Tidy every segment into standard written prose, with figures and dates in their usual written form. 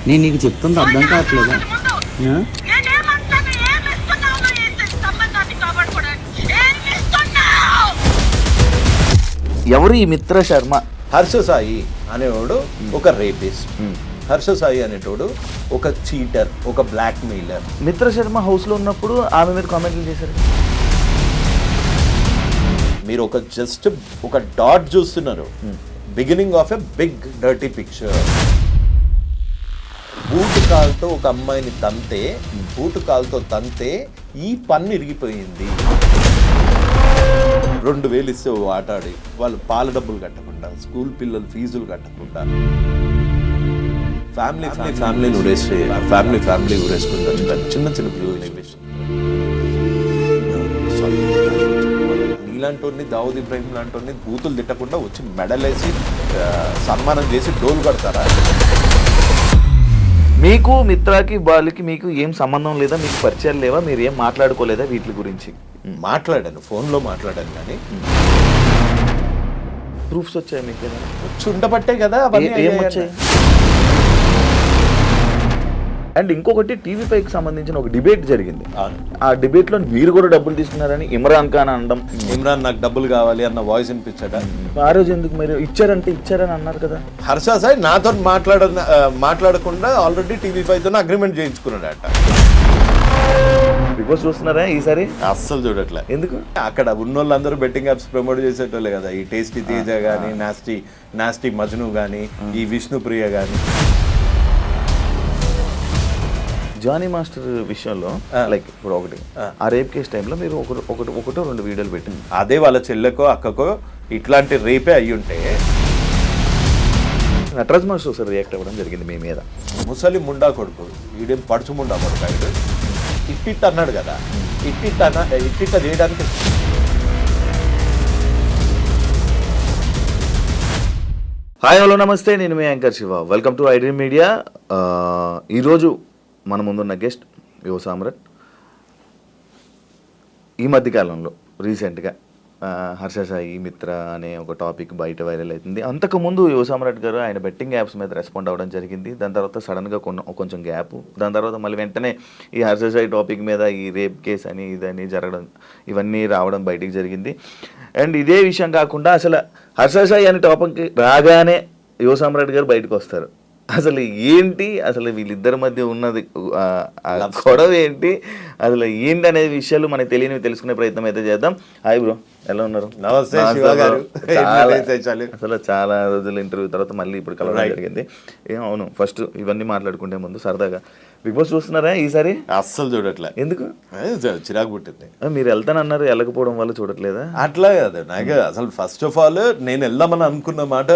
నేను నీకు చెప్తుంది అర్థం కావట్లేదా? ఎవరు ఈ మిత్ర శర్మ? హర్ష సాయి అనేవాడు ఒక రేపిస్ట్, హర్ష సాయి అనేటోడు ఒక చీటర్, ఒక బ్లాక్ మెయిలర్. మిత్ర శర్మ హౌస్ లో ఉన్నప్పుడు ఆమె మీద కామెంట్లు చేశారు. మీరు ఒక జస్ట్ ఒక డాట్ చూస్తున్నారు, beginning of a big dirty picture. Boot కాలుతో ఒక అమ్మాయిని తంతే, బూటు కాలుతో తంతే ఈ పన్ను ఇరిగిపోయింది. 2000 ఇస్తే ఆటాడి వాళ్ళు పాల డబ్బులు కట్టకుండా, స్కూల్ పిల్లలు ఫీజులు కట్టకుండా, ఫ్యామిలీ ఉరేసుకుంటారు చిన్న చిన్న పిల్లలు. నీలాంటి దావుద్ ఇబ్రాహిం లాంటి బూతులు తిట్టకుండా వచ్చి మెడలేసి సన్మానం చేసి డోలు కడతారా? మీకు మిత్రాకి వాళ్ళకి మీకు ఏం సంబంధం లేదా? మీకు పరిచయాలు లేవా? మీరు ఏం మాట్లాడుకోలేదా వీటి గురించి? మాట్లాడాను, ఫోన్లో మాట్లాడాను, కానీ ప్రూఫ్స్ వచ్చాయి మీకు? వచ్చి ఉండబట్టే కదా ఏం వచ్చాయి? అండ్ ఇంకొకటి, టీవీ పైకి సంబంధించిన ఒక డిబేట్ జరిగింది. ఆ డిబేట్ లో మీరు కూడా డబ్బులు తీసుకున్నారని ఇమ్రాన్ ఖాన్ అనడం. ఇమ్రాన్ నాకు డబ్బులు కావాలి అన్న వాయిస్ వినిపించాడా? ఆ రోజు ఎందుకు మీరు ఇచ్చారని అన్నారు కదా? హర్ష సాయి నాతో మాట్లాడకుండా ఆల్రెడీ TV5 తో అగ్రిమెంట్ చేయించుకున్నాడట. బిగ్ బాస్ చూస్తున్నారా ఈసారి? అస్సలు చూడట్లే. ఎందుకు? అక్కడ ఉన్నోళ్ళందరూ బెట్టింగ్ యాప్స్ ప్రమోట్ చేసేటోళ్ళే కదా. ఈ టేస్టీ తేజ కానీ, నాస్టీ మజ్ను కానీ, ఈ విష్ణుప్రియ కానీ. జానీ మాస్టర్ విషయంలో లైక్ ఇప్పుడు ఒకటి, ఆ రేప్ కేసు టైంలో మీరు ఒకటో 2 వీడియోలు పెట్టింది. అదే వాళ్ళ చెల్లెకో అక్కకో ఇట్లాంటి రేపే అయ్యి ఉంటే నటరాజ్ మాస్టర్ సార్ రియాక్ట్ అవ్వడం జరిగింది మీ మీద. ముసలి ముండా కొడుకు, ఈడేం పడుచు ముండా కొడుకు, ఆయన ఇట్టిట్ అన్నాడు కదా. ఇట్టిట్ట చేయడానికి హాయ్ హలో నమస్తే, నేను మీ anchor Shiva. Welcome to iDream media. ఈరోజు మన ముందున్న గెస్ట్ యువ సామ్రాట్. ఈ మధ్యకాలంలో రీసెంట్గా హర్ష సాయి మిత్ర అనే ఒక టాపిక్ బయట వైరల్ అవుతుంది. అంతకుముందు యువ సామ్రాట్ గారు ఆయన బెట్టింగ్ యాప్స్ మీద రెస్పాండ్ అవ్వడం జరిగింది. దాని తర్వాత సడన్గా కొంచెం గ్యాప్, దాని తర్వాత మళ్ళీ వెంటనే ఈ హర్ష సాయి టాపిక్ మీద ఈ రేప్ కేసు అని ఇదని జరగడం, ఇవన్నీ రావడం బయటికి జరిగింది. అండ్ ఇదే విషయం కాకుండా అసలు హర్ష సాయి అనే టాపిక్ రాగానే యువ సామ్రాట్ గారు బయటకు వస్తారు. అసలు ఏంటి, అసలు వీళ్ళిద్దరి మధ్య ఉన్నది గొడవ ఏంటి, అసలు ఏంటి అనే విషయాలు మనకు తెలియనివి తెలుసుకునే ప్రయత్నం అయితే చేద్దాం. హాయ్ బ్రో, ఎలా ఉన్నారు? నమస్తే. అసలు చాలా రోజుల ఇంటర్వ్యూ తర్వాత మళ్ళీ ఇప్పుడు కలవడం జరిగింది. అవును, ఫస్ట్ ఇవన్నీ మాట్లాడుకుంటే ముందు సరదాగా బిగ్ బాస్ చూస్తున్నారా ఈసారి? అస్సలు చూడట్లే. ఎందుకు? చిరాకు పుట్టింది. మీరు వెళ్తానన్నారు, వెళ్ళకపోవడం వల్ల చూడట్లేదా? అట్లా కాదు, నాకు అసలు ఫస్ట్ ఆఫ్ ఆల్ నేను వెళ్దామని అనుకున్న మాట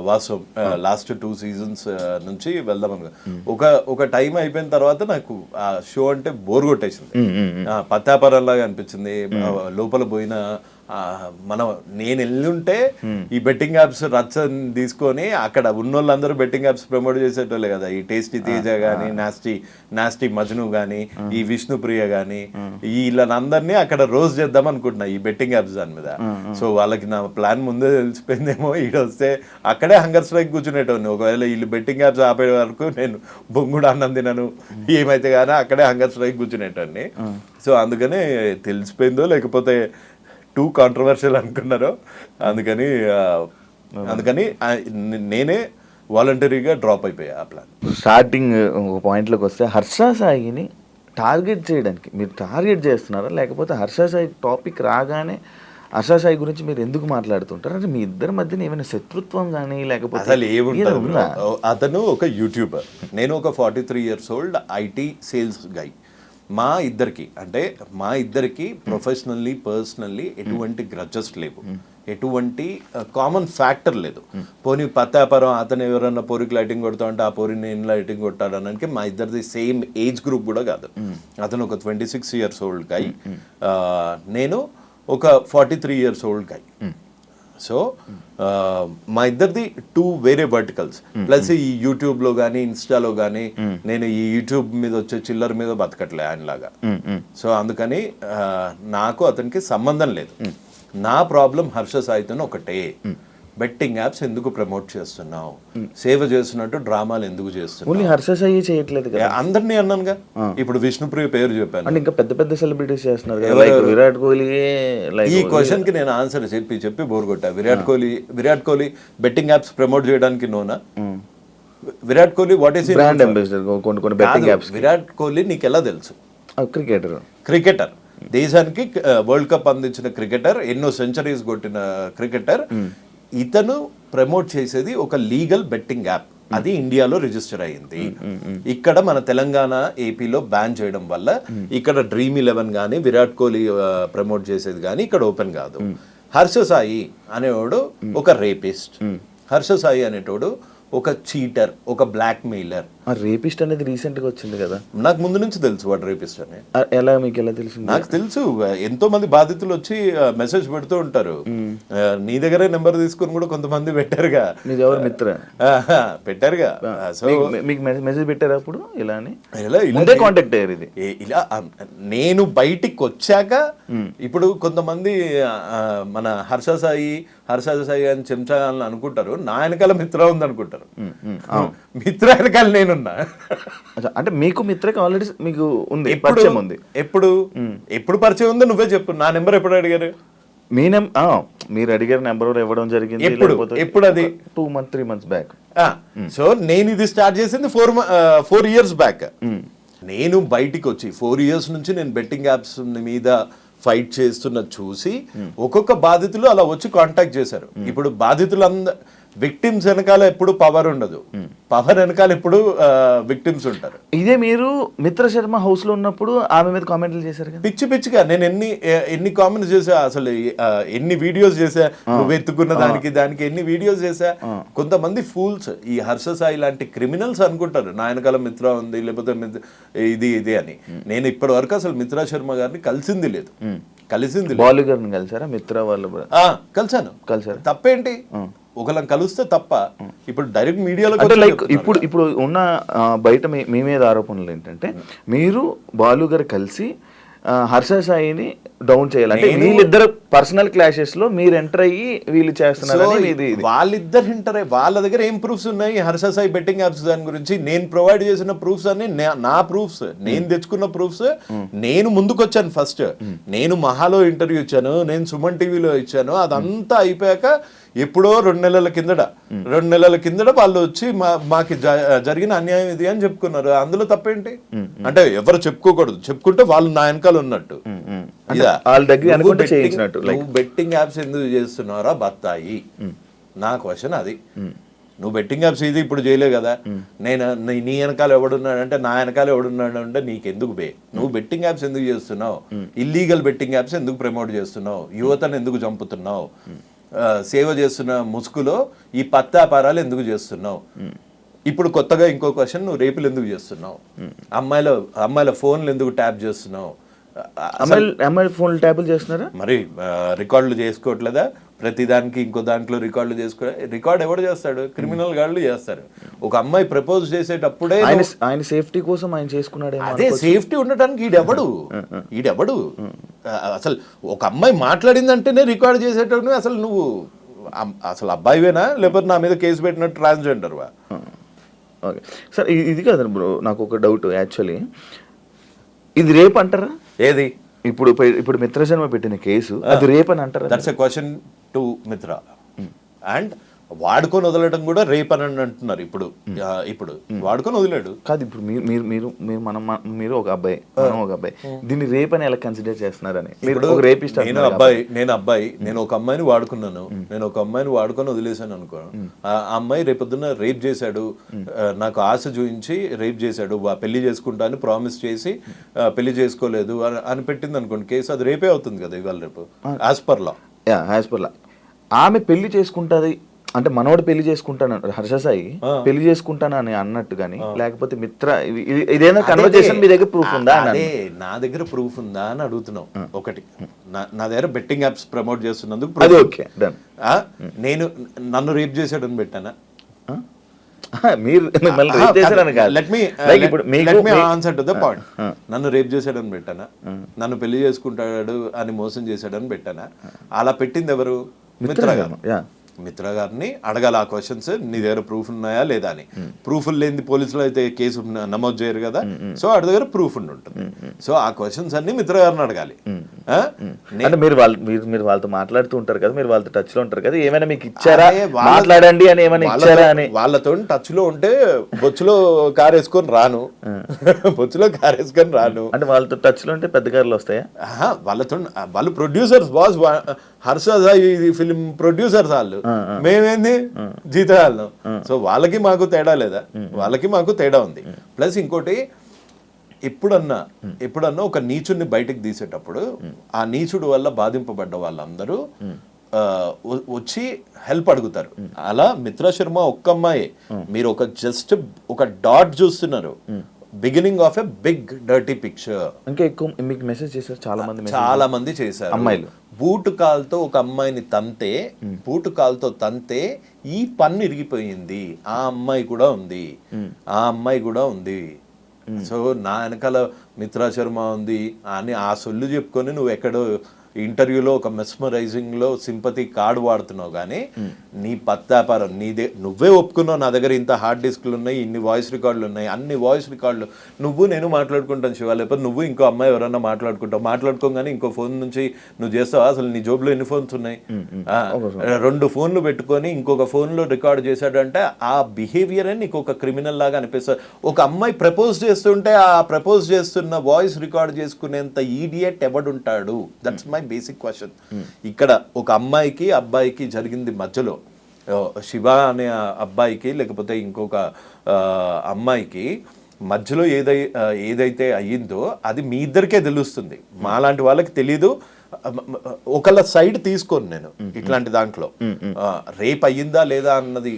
వాస్తవం. లాస్ట్ 2 సీజన్స్ నుంచి వెళ్దామని ఒక టైం అయిపోయిన తర్వాత నాకు ఆ షో అంటే బోర్ కొట్టేసింది. పత్యాపారం లాగా అనిపించింది. లోపల పోయిన నేను వెళ్ళుంటే ఈ బెట్టింగ్ యాప్స్ రచ్చని తీసుకొని అక్కడ ఉన్నోళ్ళందరూ బెట్టింగ్ యాప్స్ ప్రమోట్ చేసేటోళ్ళే కదా. ఈ టేస్టీ తేజ కానీ, నాస్టీ మజ్ను కానీ, ఈ విష్ణుప్రియ కానీ, వీళ్ళందరినీ అక్కడ రోజ్ చేద్దాం అనుకుంటున్నా ఈ బెట్టింగ్ యాప్స్ దాని మీద. సో వాళ్ళకి నా ప్లాన్ ముందే తెలిసిపోయిందేమో. ఈడొస్తే అక్కడే హంగర్ స్ట్రైక్ కూర్చునేటోని. ఒకవేళ వీళ్ళు బెట్టింగ్ యాప్స్ ఆపే వరకు నేను బొంగుడు అన్నం తినను, ఏమైతే కానీ అక్కడే హంగర్ స్ట్రైక్ కూర్చునేటోని. సో అందుకని తెలిసిపోయిందో లేకపోతే టూ కాంట్రవర్షియల్ అనుకున్నారో, అందుకని నేనే వాలంటరీగా డ్రాప్ అయిపోయా ఆ ప్లాన్. స్టార్టింగ్ ఒక పాయింట్లోకి వస్తే, హర్ష సాయిని టార్గెట్ చేయడానికి మీరు టార్గెట్ చేస్తున్నారా, లేకపోతే హర్ష సాయి టాపిక్ రాగానే హర్ష సాయి గురించి మీరు ఎందుకు మాట్లాడుతుంటారు? అంటే మీ ఇద్దరి మధ్యన ఏమైనా శత్రుత్వం కానీ లేకపోతే అసలు ఏముంటుంది? అతను ఒక యూట్యూబర్, నేను ఒక 43 years old IT సేల్స్ గై. మా ఇద్దరికి ప్రొఫెషనల్లీ పర్సనల్లీ ఎటువంటి గ్రడ్జెస్ లేవు, ఎటువంటి కామన్ ఫ్యాక్టర్ లేదు. పోనీ పత్యాపారం అతను ఎవరన్నా పోరికి లైటింగ్ కొడతా అంటే ఆ పోరి నేను లైటింగ్ కొట్టాడనడానికి మా ఇద్దరిది సేమ్ ఏజ్ గ్రూప్ కూడా కాదు. అతను ఒక 26 years old గై, నేను ఒక 43 years old గై. సో మా ఇద్దరిది 2 వేరే వర్టికల్స్. ప్లస్ ఈ యూట్యూబ్లో కానీ ఇన్స్టాలో కానీ నేను ఈ యూట్యూబ్ మీద వచ్చే చిల్లర మీద బతకట్లే ఆయనలాగా. సో అందుకని నాకు అతనికి సంబంధం లేదు. నా ప్రాబ్లం హర్ష సాయితో ఒకటే, బెట్టింగ్ యాప్స్ ఎందుకు ప్రమోట్ చేస్తున్నావు, సేవ చేస్తున్నట్టు డ్రామాలు ఎందుకు చేస్తున్నావు? ఓన్లీ హర్ష సాయి చేయట్లేదు కదా, అందరినీ అన్నానుగా. ఇప్పుడు విష్ణుప్రియ పేరు చెప్పాను. అంటే ఇంకా పెద్ద పెద్ద సెలబ్రిటీస్ చేస్తున్నారు కదా, లైక్ విరాట్ కోహ్లీ. ఈ క్వశ్చన్ కి నేను ఆన్సర్ చెప్పి బోర్ కొట్టా. Virat Kohli betting apps promote చేయడానికి నోనా? Virat Kohli what is brand ambassador కొన్ని బెట్టింగ్ యాప్స్. విరాట్ కోహ్లీ నీకు ఎలా తెలుసు? క్రికెటర్, దేశానికి వరల్డ్ కప్ అందించిన క్రికెటర్, ఎన్నో సెంచరీస్ కొట్టిన క్రికెటర్. ఇతను ప్రమోట్ చేసేది ఒక లీగల్ బెట్టింగ్ యాప్. అది ఇండియాలో రిజిస్టర్ అయ్యింది. ఇక్కడ మన తెలంగాణ, ఏపీలో బ్యాన్ చేయడం వల్ల ఇక్కడ Dream11 కానీ విరాట్ కోహ్లీ ప్రమోట్ చేసేది కానీ ఇక్కడ ఓపెన్ కాదు. హర్ష సాయి అనేవాడు ఒక రేపిస్ట్, హర్ష సాయి అనేటోడు ఒక చీటర్, ఒక బ్లాక్ మెయిలర్. రేపిస్ట్ అనేది రీసెంట్ గా వచ్చింది కదా. నాకు ముందు నుంచి తెలుసు వాడు రేపిస్ట్ అని. ఎలా మీకు ఎలా తెలుసు? నాకు తెలుసు, ఎంతో మంది బాధితులు వచ్చి మెసేజ్ పెడుతూ ఉంటారు. నీ దగ్గరే నెంబర్ తీసుకుని కూడా కొంతమంది పెట్టారుగా. ఎవరు మిత్ర పెట్టారుగా. సో మీకు మెసేజ్ పెట్టారు అప్పుడు ఇలా అని? ఇలా కాంటాక్ట్ అయ్యారు. ఇది ఇలా నేను బయటికి వచ్చాక ఇప్పుడు కొంతమంది మన హర్ష సాయి అని చెంచా అని అనుకుంటారు. నా వెనకాల మిత్ర ఉంది అనుకుంటారు. మిత్ర వెనకాల నేనున్నా. అంటే మీకు మిత్రకి ఆల్రెడీ మీకు ఉంది, పరిచయం ఉంది. ఎప్పుడు పరిచయం ఉంది? నువ్వే చెప్పు. నా నెంబర్ ఎప్పుడు అడిగారు? మీరు అడిగారు నెంబర్ ఇవ్వడం జరిగింది. ఎప్పుడు? అది 3 months బ్యాక్. సో నేను ఇది స్టార్ట్ చేసింది 4 years బ్యాక్. నేను బయటికి వచ్చి 4 years నుంచి నేను బెట్టింగ్ యాప్స్ మీద ఫైట్ చేస్తున్న చూసి ఒక్కొక్క బాధితులు అలా వచ్చి కాంటాక్ట్ చేశారు. ఇప్పుడు బాధితులు విక్టిమ్స్ వెనకాల ఎప్పుడు పవర్ ఉండదు, పవర్ వెనకాల ఎప్పుడు విక్టిమ్స్ ఉంటారు. ఇదే మీరు మిత్ర శర్మ హౌస్ లో ఉన్నప్పుడు ఆమె మీద కామెంట్లు చేశారు కదా, పిచ్చిగా. నేను ఎన్ని కామెంట్స్ చేసా, అసలు ఎన్ని వీడియోస్ చేసా, నువ్వు ఎత్తుకున్న దానికి ఎన్ని వీడియోస్ చేసా. కొంతమంది ఫూల్స్, ఈ హర్ష సాయి లాంటి క్రిమినల్స్ అనుకుంటారు నా వెనకాల మిత్ర ఉంది, లేకపోతే ఇది అని. నేను ఇప్పటి వరకు అసలు మిత్రా శర్మ గారిని కలిసింది లేదు. బాలు గారిని కలిసారా? మిత్ర వాళ్ళు కలిసారు. తప్పేంటి? ఒకళ్ళని కలిస్తే తప్ప. ఇప్పుడు డైరెక్ట్ మీడియాలో అంటే లైక్ ఇప్పుడు ఉన్న బయట మీ మీద ఆరోపణలు ఏంటంటే మీరు బాలు గారు కలిసి హర్ష సాయిని డౌన్ చేయాలంటే వీళ్ళిద్దరు పర్సనల్ క్లాషెస్ లో మీరు ఎంటర్ అయ్యి వీళ్ళు చేస్తున్నారు. వాళ్ళిద్దరు ఎంటర్ అయ్యి వాళ్ళ దగ్గర ఏం ప్రూఫ్స్ ఉన్నాయి హర్ష సాయి బెట్టింగ్ యాప్స్ దాని గురించి? నేను ప్రొవైడ్ చేసిన ప్రూఫ్స్ అన్ని నా ప్రూఫ్స్, నేను తెచ్చుకున్న ప్రూఫ్స్. నేను ముందుకు వచ్చాను ఫస్ట్. నేను మహాలో ఇంటర్వ్యూ ఇచ్చాను, నేను సుమన్ టీవీలో ఇచ్చాను. అదంతా అయిపోయాక ఎప్పుడో 2 నెలల కిందట వాళ్ళు వచ్చి మాకు జరిగిన అన్యాయం ఇది అని చెప్పుకున్నారు. అందులో తప్పేంటి? అంటే ఎవరు చెప్పుకోకూడదు, చెప్పుకుంటే వాళ్ళు నా వెనకాల ఉన్నట్టు. నువ్వు బెట్టింగ్ యాప్స్ ఎందుకు చేస్తున్నారా బత్తాయి? నా క్వశ్చన్ అది. నువ్వు బెట్టింగ్ యాప్స్ ఇది ఇప్పుడు చేయలేవు కదా. నేను నీ వెనకాల ఎవడున్నాడంటే నా వెనకాల ఎవడున్నాడు అంటే నీకెందుకు బే? నువ్వు బెట్టింగ్ యాప్స్ ఎందుకు చేస్తున్నావు? ఇల్లీగల్ బెట్టింగ్ యాప్స్ ఎందుకు ప్రమోట్ చేస్తున్నావు? యువతను ఎందుకు చంపుతున్నావు? సేవ చేస్తున్న ముసుగులో ఈ పత్తాపారాలు ఎందుకు చేస్తున్నావు? ఇప్పుడు కొత్తగా ఇంకో క్వశ్చన్, నువ్వు రేపులు ఎందుకు చేస్తున్నావు? అమ్మాయిల ఫోన్లు ఎందుకు ట్యాప్ చేస్తున్నావు? అమ్మాయిల ఫోన్లు ట్యాపులు చేస్తున్నారా? మరి రికార్డులు చేసుకోవట్లేదా? ప్రతి దానికి ఇంకో దాంట్లో రికార్డులు రికార్డ్ ఎవడు చేస్తాడు? క్రిమినల్ గాళ్ళు చేస్తారు. ఒక అమ్మాయి ప్రపోజ్ చేసేటప్పుడే ఆయన సేఫ్టీ కోసం ఆయన చేసుకున్నాడు. అదే సేఫ్టీ ఉండటానికి ఈడెవడు అసలు? ఒక అమ్మాయి మాట్లాడిందంటేనే రికార్డ్ చేసేటప్పుడు అసలు నువ్వు అసలు అబ్బాయివేనా, లేకపోతే నా మీద కేసు పెట్టినట్టు ట్రాన్స్జెండర్వా? ఓకే సార్, ఇది కాదు బ్రో, నాకు ఒక డౌట్. యాక్చువల్లీ ఇది రేప్ అంటారా? ఏది? ఇప్పుడు మిత్ర శర్మ పెట్టిన కేసు అది రేప్ అని అంటారా? దట్స్ ఎ క్వశ్చన్ టు మిత్ర. అండ్ వాడుకొని వదలడం కూడా రేప్ అని అంటున్నారు. ఇప్పుడు వాడుకొని వదిలాడు కాదు. ఇప్పుడు మీరు ఒక అబ్బాయి, మనం ఒక అబ్బాయి, దీన్ని రేప్ అని ఎలా కన్సిడర్ చేస్తున్నారని? నేను ఒక అమ్మాయిని వాడుకున్నాను, నేను ఒక అమ్మాయిని వాడుకొని వదిలేసాను అనుకో. ఆ అమ్మాయి రేపొద్దున రేప్ చేశాడు, నాకు ఆశ చూపించి రేప్ చేశాడు, పెళ్లి చేసుకుంటా అని ప్రామిస్ చేసి పెళ్లి చేసుకోలేదు అని పెట్టింది అనుకోండి కేసు, అది రేపే అవుతుంది కదా ఇవాళ రేపు. యాజ్ పర్ లా ఆమె పెళ్లి చేసుకుంటుంది అంటే మనోడు పెళ్లి చేసుకుంటాను, హర్ష సాయి పెళ్లి చేసుకుంటాను అని అన్నట్టు గానీ, లేకపోతే మిత్ర ఇదేనా కన్వర్జేషన్ మీ దగ్గర ప్రూఫ్ ఉందా? అదే నా దగ్గర ప్రూఫ్ ఉందా అని అడుగుతున్నావు. ఒకటి, నా దగ్గర బెట్టింగ్ యాప్స్ ప్రమోట్ చేస్తున్నందుకు నేను నన్ను రేప్ చేశాడని పెట్టానా? నన్ను రేప్ చేశాడని పెట్టానా? నన్ను పెళ్లి చేసుకుంటాడు అని మోసం చేశాడని పెట్టానా? అలా పెట్టింది ఎవరు? మిత్ర గారు. మిత్ర గారిని అడగాలి ఆ క్వశ్చన్స్, నీ దగ్గర ప్రూఫ్ ఉన్నాయా లేదా అని. ప్రూఫ్ లేని పోలీసులు అయితే కేసు నమోదు చేయరు కదా, సో వాడి దగ్గర ప్రూఫ్ ఉంటుంది. సో ఆ క్వశ్చన్స్ అన్ని మిత్ర గారిని అడగాలి. అంటే మీరు వాళ్ళతో మాట్లాడుతూ ఉంటారు కదా, మీరు వాళ్ళతో టచ్ లో ఉంటారు కదా, ఏమైనా మీకు ఇచ్చారా మాట్లాడండి అని ఏమైనా ఇచ్చారా అని? వాళ్ళతో టచ్ లో ఉంటే బొచ్చులో కార్ వేసుకొని రాను, బొచ్చులో కార్ వేసుకొని రాను. అంటే వాళ్ళతో టచ్ లో ఉంటే పెద్ద కార్లు వస్తాయా? వాళ్ళతో వాళ్ళు producers boss, Harsha Sai film producers వాళ్ళు, మేమేంది జీతగాళ్ళం. సో వాళ్ళకి మాకు తేడా లేదా? వాళ్ళకి మాకు తేడా ఉంది. ప్లస్ ఇంకోటి, ఎప్పుడన్నా ఒక నీచుడిని బయటకు తీసేటప్పుడు ఆ నీచుడు వల్ల బాధింపబడ్డ వాళ్ళందరూ వచ్చి హెల్ప్ అడుగుతారు. అలా మిత్ర శర్మ ఒక్క అమ్మాయి, మీరు జస్ట్ ఒక డాట్ చూస్తున్నారు, beginning of a big dirty picture. ఇంకా ఎక్కువ మీకు మెసేజ్ చేశారు చాలా మంది చేశారు అమ్మాయిలు. బూటు కాల్తో ఒక అమ్మాయిని బూటు కాల్తో తంతే ఈ పన్ను ఇరిగిపోయింది, ఆ అమ్మాయి కూడా ఉంది. సో నా వెనకాల మిత్రా శర్మ ఉంది అని ఆ సొల్లు చెప్పుకొని నువ్వు ఎక్కడో ఇంటర్వ్యూలో ఒక మెస్మరైజింగ్ లో సింపతి కార్డు వాడుతున్నావు, కానీ నీ పత్తాపారం నీదే. నువ్వే ఒప్పుకున్నావు నా దగ్గర ఇంత హార్డ్ డిస్క్లు ఉన్నాయి, ఇన్ని వాయిస్ రికార్డులు ఉన్నాయి, అన్ని వాయిస్ రికార్డులు నేను మాట్లాడుకుంటాను శివ, లేకపోతే నువ్వు ఇంకో అమ్మాయి ఎవరన్నా మాట్లాడుకోగానే ఇంకో ఫోన్ నుంచి నువ్వు చేస్తావా? అసలు నీ జోబులో ఎన్ని ఫోన్స్ ఉన్నాయి? 2 ఫోన్లు పెట్టుకొని ఇంకొక ఫోన్లో రికార్డ్ చేశాడంటే ఆ బిహేవియర్ నీకు ఒక క్రిమినల్ లాగా అనిపిస్తుంది. ఒక అమ్మాయి ప్రపోజ్ చేస్తుంటే ఆ ప్రపోజ్ చేస్తున్న వాయిస్ రికార్డ్ చేసుకునేంత ఈడియట్ ఎవడుంటాడు? That's my basic question. ఇక్కడ ఒక అమ్మాయికి అబ్బాయికి జరిగింది మధ్యలో, శివ అనే అబ్బాయికి లేకపోతే ఇంకొక అమ్మాయికి మధ్యలో ఏదైతే అయ్యిందో అది మీ ఇద్దరికే తెలుస్తుంది, మాలాంటి వాళ్ళకి తెలీదు. ఒకళ్ళ సైడ్ తీసుకోను నేను ఇట్లాంటి దాంట్లో. రేప్ అయ్యిందా లేదా అన్నది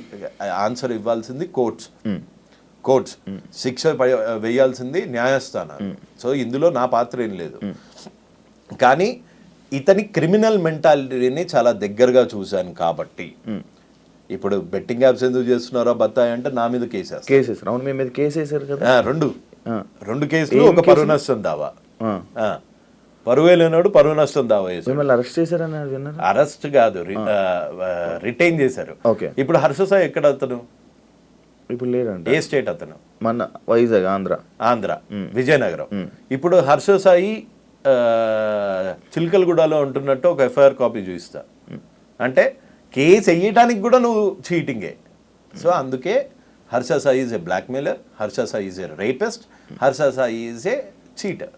ఆన్సర్ ఇవ్వాల్సింది కోర్ట్స్, శిక్ష వేయాల్సింది న్యాయస్థానాలు. సో ఇందులో నా పాత్ర ఏం లేదు. కానీ ఇతని క్రిమినల్ మెంటాలిటీని చాలా దగ్గరగా చూశాను కాబట్టి, ఇప్పుడు బెట్టింగ్ యాప్స్ ఎందుకు చేస్తున్నారో బత్తాయి అంటే నా మీద కేసేసారు కదా, రెండు కేసులు, ఒక పరువు నష్టం దావా. పరువే లేనాడు పరువు నష్టం దావా అరెస్ట్ చేశారని అరెస్ట్ కాదు, రిటైన్ చేశారు. ఇప్పుడు హర్ష సాయి ఎక్కడ అతను? ఇప్పుడు లేదండి. ఏ స్టేట్ అతను? మన వైజాగ్, ఆంధ్ర, విజయనగరం. ఇప్పుడు హర్ష సాయి చిలకలగూడలో ఉంటున్నట్టు ఒక ఎఫ్ఐఆర్ కాపీ చూపిస్తా అంటే కేసు వేయడానికి కూడా నువ్వు చీటింగే. సో అందుకే Harsha Sai is a blackmailer, Harsha Sai is a rapist, Harsha Sai is a cheater.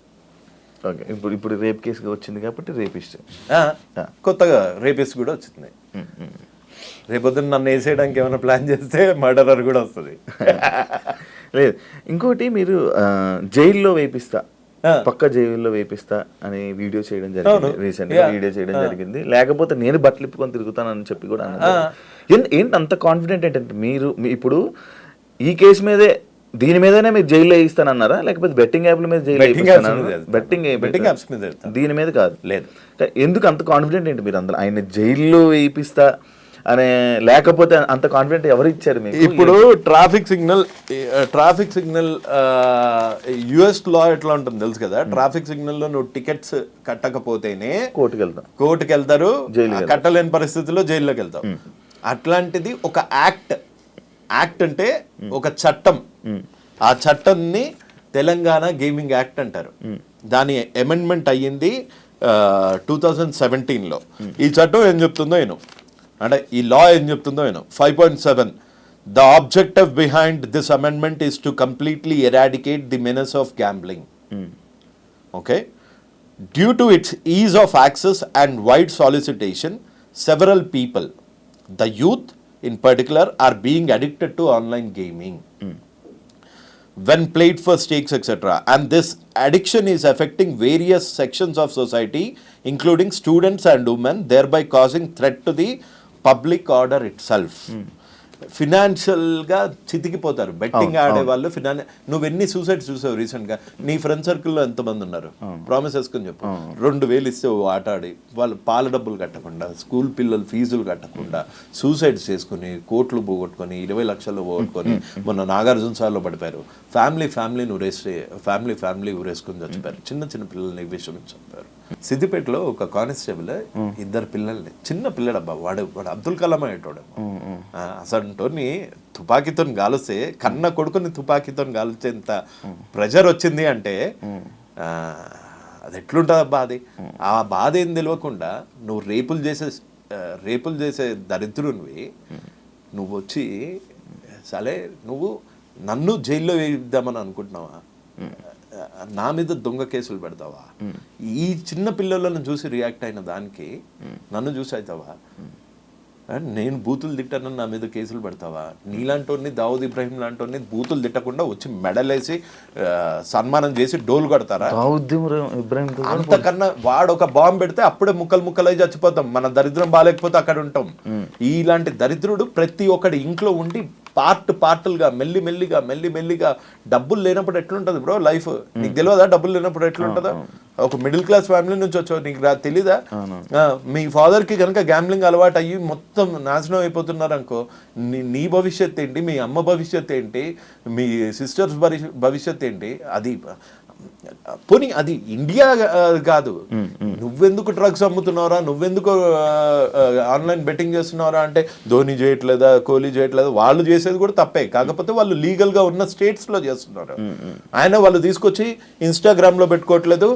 Okay, ఇప్పుడు రేప్ కేసు వచ్చింది కాబట్టి రేపిస్ట్, కొత్తగా రేపిస్ట్ కూడా వచ్చింది. రేపొద్దున నన్ను వేసేయడానికి ఏమైనా ప్లాన్ చేస్తే మర్డరర్ కూడా వస్తుంది. లేదు, ఇంకోటి మీరు జైల్లో వేపిస్తా, పక్క జైల్లో వేపిస్తా అని వీడియో చేయడం జరిగింది, రీసెంట్ గా వీడియో చేయడం జరిగింది. లేకపోతే నేను బట్టలు ఇప్పుకొని తిరుగుతానని చెప్పి కూడా అన్నారు. ఏంటి అంత కాన్ఫిడెంట్ ఏంటంటే మీరు ఇప్పుడు ఈ కేసు మీదే, దీని మీదనే మీరు జైల్లో వేయిస్తానన్నారా, లేకపోతే బెట్టింగ్ యాప్ల మీద బెట్టింగ్ యాప్స్ మీద, దీని మీద కాదు? లేదు. ఎందుకు అంత కాన్ఫిడెంట్ ఏంటి మీరు? అందరూ ఆయన జైల్లో వేయిస్తా అనే, లేకపోతే అంత కాన్ఫిడెంట్ ఎవరు ఇచ్చారు మీకు? ఇప్పుడు ట్రాఫిక్ సిగ్నల్ యుఎస్ లా ఎట్లా ఉంటుంది తెలుసు కదా. ట్రాఫిక్ సిగ్నల్ లో నువ్వు టికెట్స్ కట్టకపోతేనే కోర్టుకి వెళ్తారు, కట్టలేని పరిస్థితుల్లో జైల్లోకి వెళ్తావు. అట్లాంటిది ఒక యాక్ట్ అంటే ఒక చట్టం. ఆ చట్టాన్ని తెలంగాణ గేమింగ్ యాక్ట్ అంటారు. దాని అమెండ్మెంట్ అయ్యింది 2017లో. ఈ చట్టం ఏం చెప్తుందో నేను అంటే ఈ లా ఏం చెప్తుందో నేను 5.7 The objective behind this amendment is to completely eradicate the menace of gambling. Okay? Due to its ease of access and wide solicitation, several people, the youth in particular, are being addicted to online gaming when played for stakes, etc. And this addiction is affecting various sections of society, including students and women, thereby causing threat to the public order itself. ఫినాన్షియల్గా చితికిపోతారు betting ఆడే వాళ్ళు. నువ్వెన్ని suicide చూసావు రీసెంట్గా? నీ friend సర్కిల్లో ఎంతమంది ఉన్నారు? ప్రామిస్ వేసుకొని చెప్పు. 2,000 ఇస్తే ఆట ఆడి వాళ్ళు పాల డబ్బులు కట్టకుండా, స్కూల్ పిల్లలు ఫీజులు కట్టకుండా సూసైడ్స్ చేసుకుని, కోట్లు పోగొట్టుకొని, 20 లక్షలు పోగొట్టుకొని మొన్న నాగార్జున సార్లో పడిపోయారు. ఫ్యామిలీ ఊరేసుకొని చచ్చిపోయారు. చిన్న పిల్లల్ని విషయం చంపారు. సిద్దిపేటలో ఒక కానిస్టేబుల్ ఇద్దరు పిల్లల్ని, చిన్న పిల్లడబ్బా, వాడు అబ్దుల్ కలాం అయ్యేటోడు. అసలు తుపాకీతో గాలిస్తే కన్న కొడుకుని తుపాకీతో గాల్చేంత ప్రెషర్ వచ్చింది అంటే అది ఎట్లుంటుంది అబ్బా. అది ఆ బాధ ఏం తెలియకుండా నువ్వు రేపులు చేసే దరిద్రునివి నువ్వు వచ్చి సరే నువ్వు నన్ను జైల్లో వేయిద్దామని అనుకుంటున్నావా, నా మీద దొంగ కేసులు పెడతావా, ఈ చిన్న పిల్లలను చూసి రియాక్ట్ అయిన దానికి నన్ను చూసి అవుతావా, నేను బూతులు తిట్టానని నా మీద కేసులు పెడతావా, నీలాంటి దావుద్ ఇబ్రాహిం లాంటి బూతులు తిట్టకుండా వచ్చి మెడలేసి సన్మానం చేసి డోలు కొడతారా? అంతకన్నా వాడు ఒక బాంబు పెడితే అప్పుడే ముక్కలై చచ్చిపోతాం, మన దరిద్రం బాగాలేకపోతే అక్కడ ఉంటాం. ఇలాంటి దరిద్రుడు ప్రతి ఒక్కడి ఇంట్లో ఉండి పార్టులుగా మెల్లిమెల్లిగా డబ్బులు లేనప్పుడు ఎట్లుంటది బ్రో లైఫ్? నీకు తెలియదా డబ్బులు లేనప్పుడు ఎట్లుంటుందో? ఒక మిడిల్ క్లాస్ ఫ్యామిలీ నుంచి వచ్చావు, నీకు తెలీదా? మీ ఫాదర్ కి కనుక గ్యాంబ్లింగ్ అలవాటు అయ్యి మొత్తం నాశనం అయిపోతున్నారు అనుకో, నీ భవిష్యత్ ఏంటి, మీ అమ్మ భవిష్యత్ ఏంటి, మీ సిస్టర్స్ భవిష్యత్ ఏంటి? అది పోనీ అది ఇండియా కాదు, నువ్వెందుకు డ్రగ్స్ అమ్ముతున్నారా, నువ్వెందుకు ఆన్లైన్ బెట్టింగ్ చేస్తున్నారా అంటే ధోని చేయట్లేదా, కోహ్లీ చేయట్లేదా, వాళ్ళు చేసేది కూడా తప్పే, కాకపోతే వాళ్ళు లీగల్ గా ఉన్న స్టేట్స్ లో చేస్తున్నారు. వాళ్ళు తీసుకొచ్చి ఇన్స్టాగ్రామ్ లో పెట్టుకోవట్లేదు,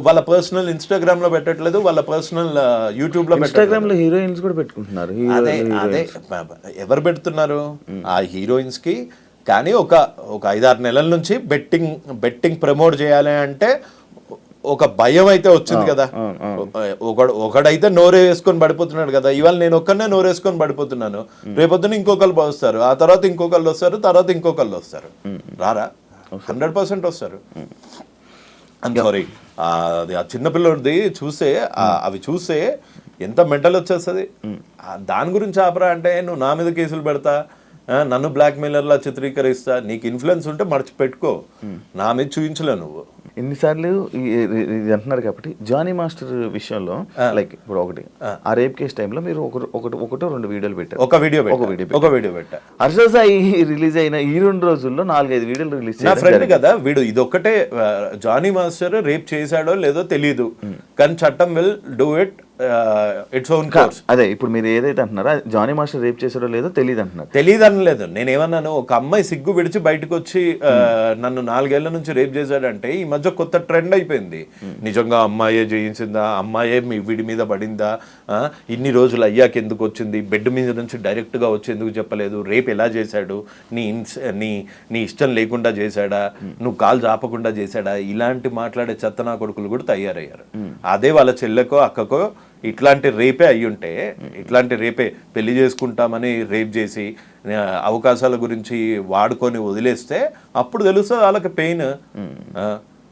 వాళ్ళ పర్సనల్ ఇన్స్టాగ్రామ్ లో పెట్టట్లేదు, వాళ్ళ పర్సనల్ యూట్యూబ్ లో ఇన్స్టాగ్రామ్ లో హీరోయిన్స్ కూడా పెట్టుకుంటున్నారు. అదే ఎవరు పెడుతున్నారు ఆ హీరోయిన్స్ కి? కానీ ఒక 5-6 నెలల నుంచి బెట్టింగ్ ప్రమోట్ చేయాలి అంటే ఒక భయం అయితే వచ్చింది కదా. ఒకడైతే నోరే వేసుకొని పడిపోతున్నాడు కదా. ఇవాళ నేను ఒక్కనే నోరేసుకొని పడిపోతున్నాను, రేపొద్దున ఇంకొకళ్ళు వస్తారు, ఆ తర్వాత ఇంకొకళ్ళు వస్తారు, తర్వాత ఇంకొకళ్ళు వస్తారు. రారా? 100% వస్తారు. సారీ, అది ఆ చిన్నపిల్లడిది చూస్తే అవి చూస్తే ఎంత మెంటల్ వచ్చేస్తుంది. దాని గురించి ఆపరా అంటే నువ్వు నా మీద కేసులు పెడతా, నన్ను బ్లాక్ మెయిలర్లా చిత్రీకరిస్తా, నీకు ఇన్ఫ్లుయెన్స్ ఉంటే మర్చిపెట్టుకో, నా మీద చూపించలే నువ్వు. ఎన్నిసార్లు ఇది అంటున్నారు కాబట్టి జానీ మాస్టర్ విషయంలో లైక్ ఇప్పుడు ఒకటి ఆ రేప్ కేసు టైంలో మీరు ఒకటో 2 వీడియోలు పెట్టారు. ఒక వీడియో పెట్టా. హర్ష సాయి రిలీజ్ అయిన ఈ 2 రోజుల్లో 4-5 వీడియోలు రిలీజ్ నా ఫ్రెండ్ కదా వీడు. ఇదొక్కటే జానీ మాస్టర్ రేప్ చేశాడో లేదో తెలియదు, కానీ చట్టం will do it its own course. అదే ఇప్పుడు మీరు ఏదైతే అంటున్నారో జానీ మాస్టర్ రేప్ చేసాడో లేదో తెలియదు అంటున్నారు. తెలియదు అనలేదు, నేనేమన్నాను, ఒక అమ్మాయి సిగ్గు విడిచి బయటకు వచ్చి నన్ను 4 ఏళ్ల నుంచి రేప్ చేశాడంటే ఈ మధ్య కొత్త ట్రెండ్ అయిపోయింది. నిజంగా అమ్మాయే చేయించిందా, అమ్మాయే వీడి మీద పడిందా, ఇన్ని రోజులు అయ్యాక ఎందుకు వచ్చింది, బెడ్ మీద నుంచి డైరెక్ట్ గా వచ్చి ఎందుకు చెప్పలేదు, రేపు ఎలా చేశాడు, నీ ఇష్టం లేకుండా చేశాడా, నువ్వు కాలు చాపకుండా చేశాడా, ఇలాంటి మాట్లాడే చెత్తనా కొడుకులు కూడా తయారయ్యారు. అదే వాళ్ళ చెల్లెకో అక్కకో ఇట్లాంటి రేపే అయ్యుంటే, ఇట్లాంటి రేపే పెళ్లి చేసుకుంటామని రేప్ చేసి అవకాశాల గురించి వాడుకొని వదిలేస్తే అప్పుడు తెలుస్తుంది వాళ్ళకి పెయిన్.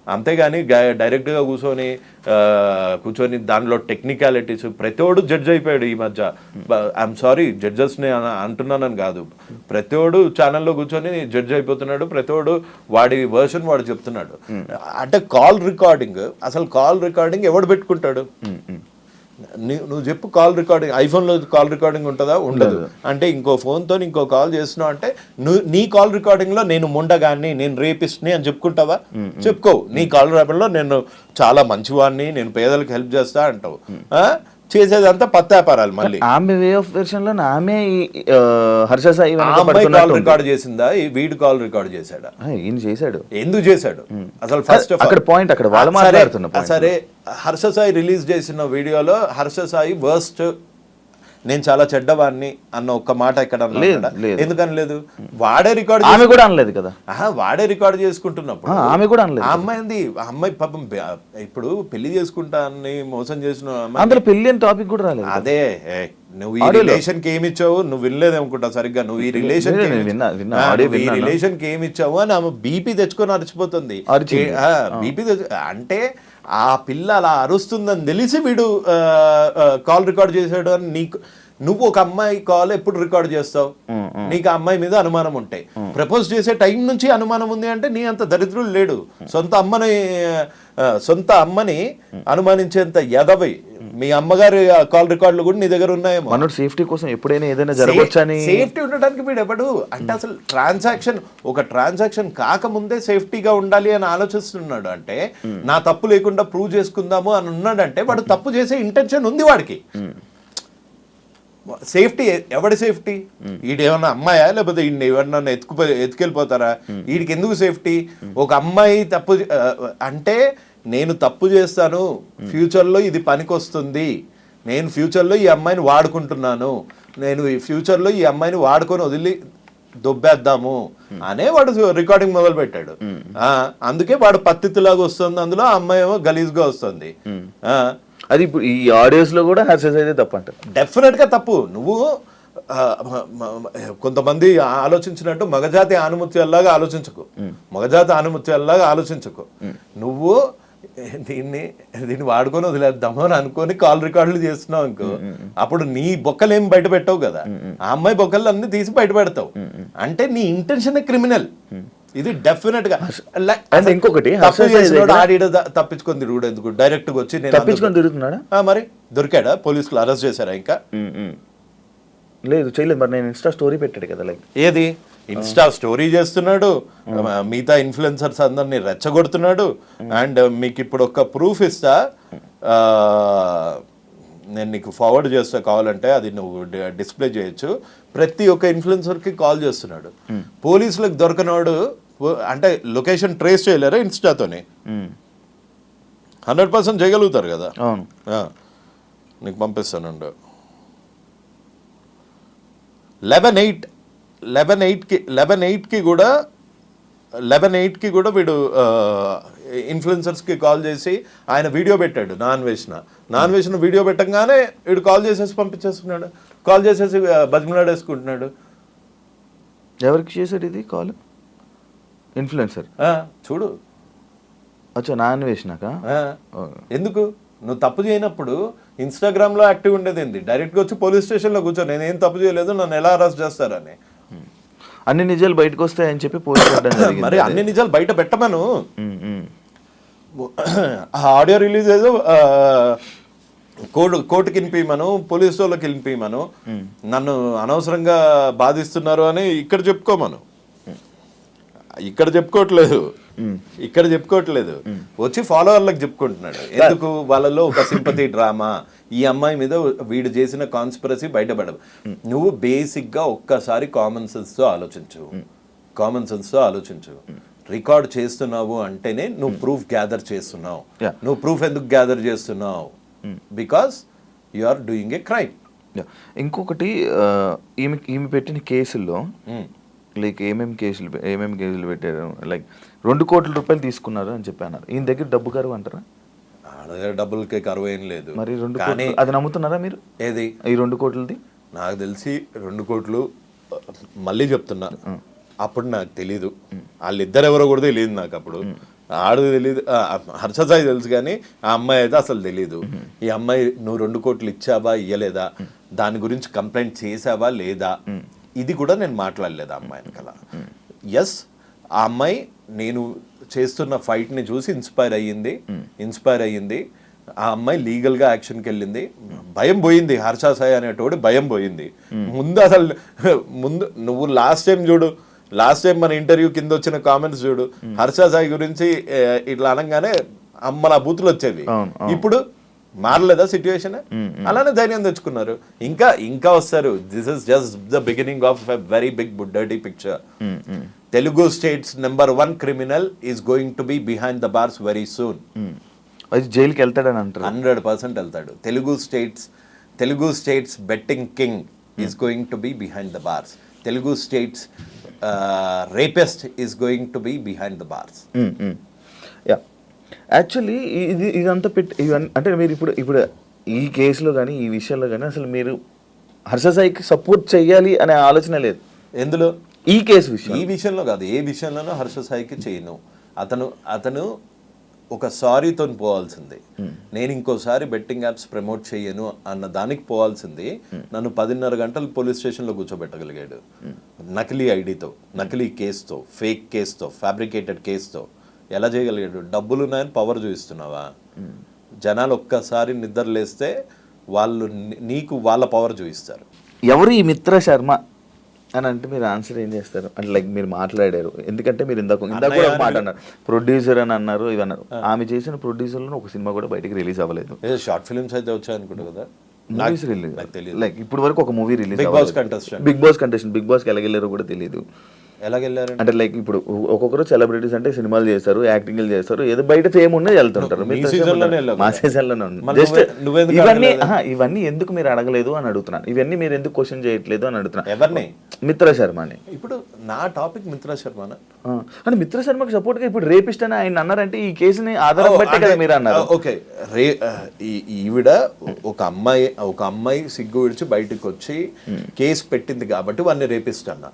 అంతేగాని డైరెక్ట్గా కూర్చొని దానిలో టెక్నికాలిటీస్ ప్రతివాడు జడ్జ్ అయిపోయాడు ఈ మధ్య. ఐఎమ్ సారీ జడ్జెస్ని అంటున్నానని కాదు, ప్రతివాడు ఛానల్లో కూర్చొని జడ్జ్ అయిపోతున్నాడు, ప్రతివాడు వాడి వర్షన్ వాడు చెప్తున్నాడు. అంటే కాల్ రికార్డింగ్ ఎవడు పెట్టుకుంటాడు? నువ్వు చెప్పు, కాల్ రికార్డింగ్ ఐఫోన్లో కాల్ రికార్డింగ్ ఉంటుందా? ఉండదు. అంటే ఇంకో ఫోన్తో ఇంకో కాల్ చేస్తున్నావు అంటే నీ కాల్ రికార్డింగ్లో నేను ముండగాన్ని, నేను రేపిస్ట్ని అని చెప్పుకుంటావా? చెప్పుకోవు. నీ కాల్ రికార్డింగ్లో నేను చాలా మంచివాడిని, నేను పేదలకు హెల్ప్ చేస్తా అంటావు. చేసేదంతా పత్తాపారాలు. మళ్ళీ ఆమె వే ఆఫ్ వెర్షన్ లో ఆమె హర్ష సాయి కాల్ రికార్డ్ చేసిందా, వీడు కాల్ రికార్డ్ చేశాడా? ఈయన చేశాడు. ఎందుకు చేశాడు అసలు? ఫస్ట్ అక్కడ పాయింట్ అక్కడ వాళ్ళు మాట్లాడుతున్నా. సరే, హర్ష సాయి రిలీజ్ చేసిన వీడియోలో హర్ష సాయి వర్స్ట్, నేను చాలా చెడ్డవాడిని అన్న ఒక్క మాట ఇక్కడ ఎందుకని లేదు? వాడే రికార్డ్, ఆమె కూడా అనలేదు కదా. వాడే రికార్డ్ చేసుకుంటున్నప్పుడు ఆమె కూడా అనలేదు. ఆ అమ్మాయి పాపం ఇప్పుడు పెళ్లి చేసుకుంటా అని మోసం చేసిన అందరూ పెళ్లి అని టాపిక్ కూడా రాలేదు. అదే నువ్వు ఈ రిలేషన్ కి ఏమి ఇచ్చావు, నువ్వు వినలేదు అనుకుంటా సరిగ్గా, నువ్వు ఈ రిలేషన్ కి ఏమి ఇచ్చావు అని ఆమె బీపీ తెచ్చుకొని అరిచిపోతుంది. బీపీ అంటే ఆ పిల్ల అలా అరుస్తుందని తెలిసి వీడు కాల్ రికార్డ్ చేశాడు అని నువ్వు ఒక అమ్మాయి కాల్ ఎప్పుడు రికార్డ్ చేస్తావు? నీకు ఆ అమ్మాయి మీద అనుమానం ఉంటాయి. ప్రపోజ్ చేసే టైం నుంచి అనుమానం ఉంది అంటే నీ అంత దరిద్రులు లేడు. సొంత అమ్మని అనుమానించేంత ఎదవి మీ అమ్మగారి కాల్ రికార్డులు కూడా నీ దగ్గర ఉన్నాయేమో. మనోడు సేఫ్టీ కోసం ఎప్పుడైనా ఏదైనా జరగవచ్చని. సేఫ్టీ ఉండడానికి వీడు ఎవడు అంటే అసలు ఒక ట్రాన్సాక్షన్ కాకముందే సేఫ్టీగా ఉండాలి అని ఆలోచిస్తున్నాడు అంటే నా తప్పు లేకుండా ప్రూవ్ చేసుకుందాము అని ఉన్నాడంటే వాడు తప్పు చేసే ఇంటెన్షన్ ఉంది వాడికి. సేఫ్టీ ఎవడి సేఫ్టీ? వీడు ఏమన్నా అమ్మాయా లేకపోతే వీడిని ఎవరన్నా ఎత్తుకెళ్ళిపోతారా? వీడికి ఎందుకు సేఫ్టీ? ఒక అమ్మాయి తప్పు అంటే నేను తప్పు చేస్తాను, ఫ్యూచర్లో ఇది పనికొస్తుంది, నేను ఫ్యూచర్లో ఈ అమ్మాయిని వాడుకుంటున్నాను, నేను ఈ ఫ్యూచర్లో ఈ అమ్మాయిని వాడుకొని వదిలి దొబ్బేద్దాము అనే వాడు రికార్డింగ్ మొదలు పెట్టాడు. అందుకే వాడు పత్తిలాగా వస్తుంది, అందులో ఆ అమ్మాయి ఏమో గలీజ్గా వస్తుంది. అది ఇప్పుడు ఈ ఆడియోస్ లో కూడా హర్షస్ అయితే తప్పు అంట. డెఫినెట్ గా తప్పు. నువ్వు కొంతమంది ఆలోచించినట్టు మగజాతి ఆనుమత్యాల్లాగా ఆలోచించకు. నువ్వు దీన్ని వాడుకొని వదిలేద్దాము అని అనుకొని కాల్ రికార్డులు చేస్తున్నావు అనుకో, అప్పుడు నీ బొక్కలు ఏం బయట పెట్టావు కదా, ఆ అమ్మాయి బొక్కలు అన్ని తీసి బయట పెడతావు. అంటే నీ ఇంటెన్షన్ క్రిమినల్. ఇది డెఫినెట్ గా. ఇంకొకటి తప్పించుకొని తిరుగుడు ఎందుకు? డైరెక్ట్ గా వచ్చి తప్పించుకొని తిరుగుతున్నాడా? మరి దొరికాడా? పోలీసులు అరెస్ట్ చేశారా? ఇంకా లేదు, చేయలేదు. మరి నేను ఇన్స్టా స్టోరీ పెట్టాడు కదా, లైక్ ఏది ఇన్స్టా స్టోరీ చేస్తున్నాడు, మిగతా ఇన్ఫ్లుయెన్సర్స్ అందరినీ రెచ్చగొడుతున్నాడు. అండ్ మీకు ఇప్పుడు ఒక ప్రూఫ్ ఇస్తా, నేను నీకు ఫార్వర్డ్ చేస్తా, కావాలంటే అది నువ్వు డిస్ప్లే చేయొచ్చు. ప్రతి ఒక్క ఇన్ఫ్లుయెన్సర్కి కాల్ చేస్తున్నాడు. పోలీసులకు దొరకనోడు అంటే లొకేషన్ ట్రేస్ చేయలేరా ఇన్స్టాతోనే? 100% చేయగలుగుతారు కదా. నీకు పంపిస్తానండు. 11/8కి కూడా వీడు ఇన్ఫ్లుయెన్సర్స్కి కాల్ చేసి ఆయన వీడియో పెట్టాడు. నాన్ వేసిన వీడియో పెట్టంగానే వీడు కాల్ చేసేసి పంపించేస్తున్నాడు. కాల్ చేసేసి బతిమలాడేసుకుంటున్నాడు. ఎవరికి చేశాడు ఇది కాల్? ఇన్ఫ్లుయెన్సర్ చూడు. అచ్చా, నాన్ వేసినాక ఎందుకు? నువ్వు తప్పు చేయనప్పుడు ఇన్స్టాగ్రామ్లో యాక్టివ్ ఉండేది ఏంది? డైరెక్ట్గా వచ్చి పోలీస్ స్టేషన్లో కూర్చో, నేనేం తప్పు చేయలేదు, నన్ను ఎలా అరెస్ట్ చేస్తారని. అన్ని నిజాలు బయటకు వస్తాయని చెప్పి పోలీసు మరి అన్ని నిజాలు బయట పెట్టమను. ఆడియో రిలీజ్ ఏదో కోర్టుకి వినిపించమను, పోలీసు వాళ్ళకి వినిపించమను, నన్ను అనవసరంగా బాధిస్తున్నారు అని ఇక్కడ చెప్పుకోమను. ఇక్కడ చెప్పుకోవట్లేదు, వచ్చి ఫాలోవర్లకు చెప్పుకుంటున్నాడు. ఎందుకు? వాళ్ళలో ఒక సింపతి డ్రామా, ఈ అమ్మాయి మీద వీడు చేసిన కాన్స్పిరసీ బయటపడదు. నువ్వు బేసిక్గా ఒక్కసారి కామన్ సెన్స్తో ఆలోచించు. రికార్డ్ చేస్తున్నావు అంటేనే నువ్వు ప్రూఫ్ గ్యాదర్ చేస్తున్నావు. నువ్వు ప్రూఫ్ ఎందుకు గ్యాదర్ చేస్తున్నావు? Because you are doing a crime. ఇంకొకటి, ఈమె పెట్టిన కేసుల్లో లైక్ ఏమేమి కేసులు పెట్టారు, లైక్ 2 కోట్ల రూపాయలు తీసుకున్నారు అని చెప్పి అన్నారు. ఈయన దగ్గర డబ్బు కరువు అంటారా? డబ్బులకే కరువు ఏం లేదు. మరి 2 కోట్లు అది నమ్ముతున్నారా మీరు? ఏది ఈ 2 కోట్లది? నాకు తెలిసి 2 కోట్లు, మళ్ళీ చెప్తున్నా, అప్పుడు నాకు తెలీదు. వాళ్ళిద్దరు ఎవరో కూడా తెలియదు నాకు. అప్పుడు ఆడు తెలీదు, హర్షసాయి తెలుసు, కానీ ఆ అమ్మాయి అయితే అసలు తెలీదు. ఈ అమ్మాయి నువ్వు 2 కోట్లు ఇచ్చావా ఇయ్యలేదా, దాని గురించి కంప్లైంట్ చేసావా లేదా, ఇది కూడా నేను మాట్లాడలేదు ఆ అమ్మాయిని కల. ఎస్, ఆ అమ్మాయి నేను చేస్తున్న ఫైట్ని చూసి ఇన్స్పైర్ అయ్యింది. ఆ అమ్మాయి లీగల్గా యాక్షన్కి వెళ్ళింది. భయం పోయింది, హర్ష సాయి అనేటోడు భయం పోయింది. ముందు నువ్వు లాస్ట్ టైం మన ఇంటర్వ్యూ కింద వచ్చిన కామెంట్స్ చూడు. హర్ష సాయి గురించి ఇట్లా అనగానే అమ్మల బూతులు వచ్చేవి. ఇప్పుడు మారలేదా సిచ్యువేషన్? అలానే ధైర్యం తెచ్చుకున్నారు. ఇంకా వస్తారు. This is just the beginning of a very big dirty picture. Telugu states #1 criminal is going to be behind the bars very soon. జైలుకి వెళ్తాడని అంటారు. 100% వెళ్తాడు. Telugu states betting king is going to be behind the bars. Telugu states rapist is going to be behind the bars. Actually ఇదంతా అంటే మీరు ఇప్పుడు ఈ కేసులో కానీ ఈ విషయంలో కానీ అసలు మీరు హర్ష సాయికి సపోర్ట్ చేయాలి అనే ఆలోచన లేదు. ఎందులో? ఈ విషయంలో కాదు, ఏ విషయంలోనూ హర్ష సాయికి చేయను. అతను ఒక సారీతో పోవాల్సింది. నేను ఇంకోసారి బెట్టింగ్ యాప్స్ ప్రమోట్ చేయను అన్న దానికి పోవాల్సింది. నన్ను 10.5 గంటలు పోలీస్ స్టేషన్లో కూర్చోబెట్టగలిగాడు. నకిలీ ఐడితో, నకిలీ కేసుతో, ఫేక్ కేసుతో, ఫ్యాబ్రికేటెడ్ కేసుతో ఎలా చేయగలిగాడు? డబ్బులు ఉన్నాయని పవర్ చూపిస్తున్నావా? జనాలు ఒక్కసారి నిద్ర లేస్తే వాళ్ళు నీకు వాళ్ళ పవర్ చూపిస్తారు. ఎవరు ఈ మిత్ర శర్మ అని అంటే మీరు ఆన్సర్ ఏం చేస్తారు? అంటే లైక్ మీరు మాట్లాడారు, ఎందుకంటే మీరు ఇందాక కూడా ఒక మాట అన్నారు, ప్రొడ్యూసర్ అని అన్నారు, ఇవి అన్నారు. ఆమె చేసిన ప్రొడ్యూసర్లో ఒక సినిమా కూడా బయటకి రిలీజ్ అవ్వలేదు. షార్ట్ ఫిల్మ్స్ అయితే వచ్చాయనుకుంటా కదా, మూవీస్ రిలీజ్ లైక్ ఇప్పుడు వరకు ఒక movie release. Big Boss contestant, Big Boss కి ఎలాగెళ్ళారో కూడా తెలియదు. ఎలాగెళ్ళారు అంటే లైక్ ఇప్పుడు ఒక్కొక్కరు సెలబ్రిటీస్ అంటే సినిమాలు చేస్తారు, యాక్టింగ్ చేస్తారు, ఏదో బయట ఫేమ్ ఉన్నది వెళ్తుంటారు. మా సీజన్లోనే జస్ట్ ఇవన్నీ ఎందుకు మీరు అడగలేదు అని అడుగుతున్నాను. ఇవన్నీ మీరు ఎందుకు క్వశ్చన్ చేయట్లేదు అని అడుగుతున్నాను. ఎవరిని? మిత్ర శర్మని. ఇప్పుడు నా టాపిక్ మిత్ర శర్మ అంటే మిత్ర శర్మకి సపోర్ట్ గా ఇప్పుడు రేపిస్ట్ అని ఆయన అన్నారంటే ఈ కేసుని ఆధారం బట్టి కదా మీరు అన్నారు. ఓకే, ఈవిడ ఒక అమ్మాయి సిగ్గు విడిచి బయటకు వచ్చి కేసు పెట్టింది కాబట్టి వాడిని రేపిస్ట్ అన్నా.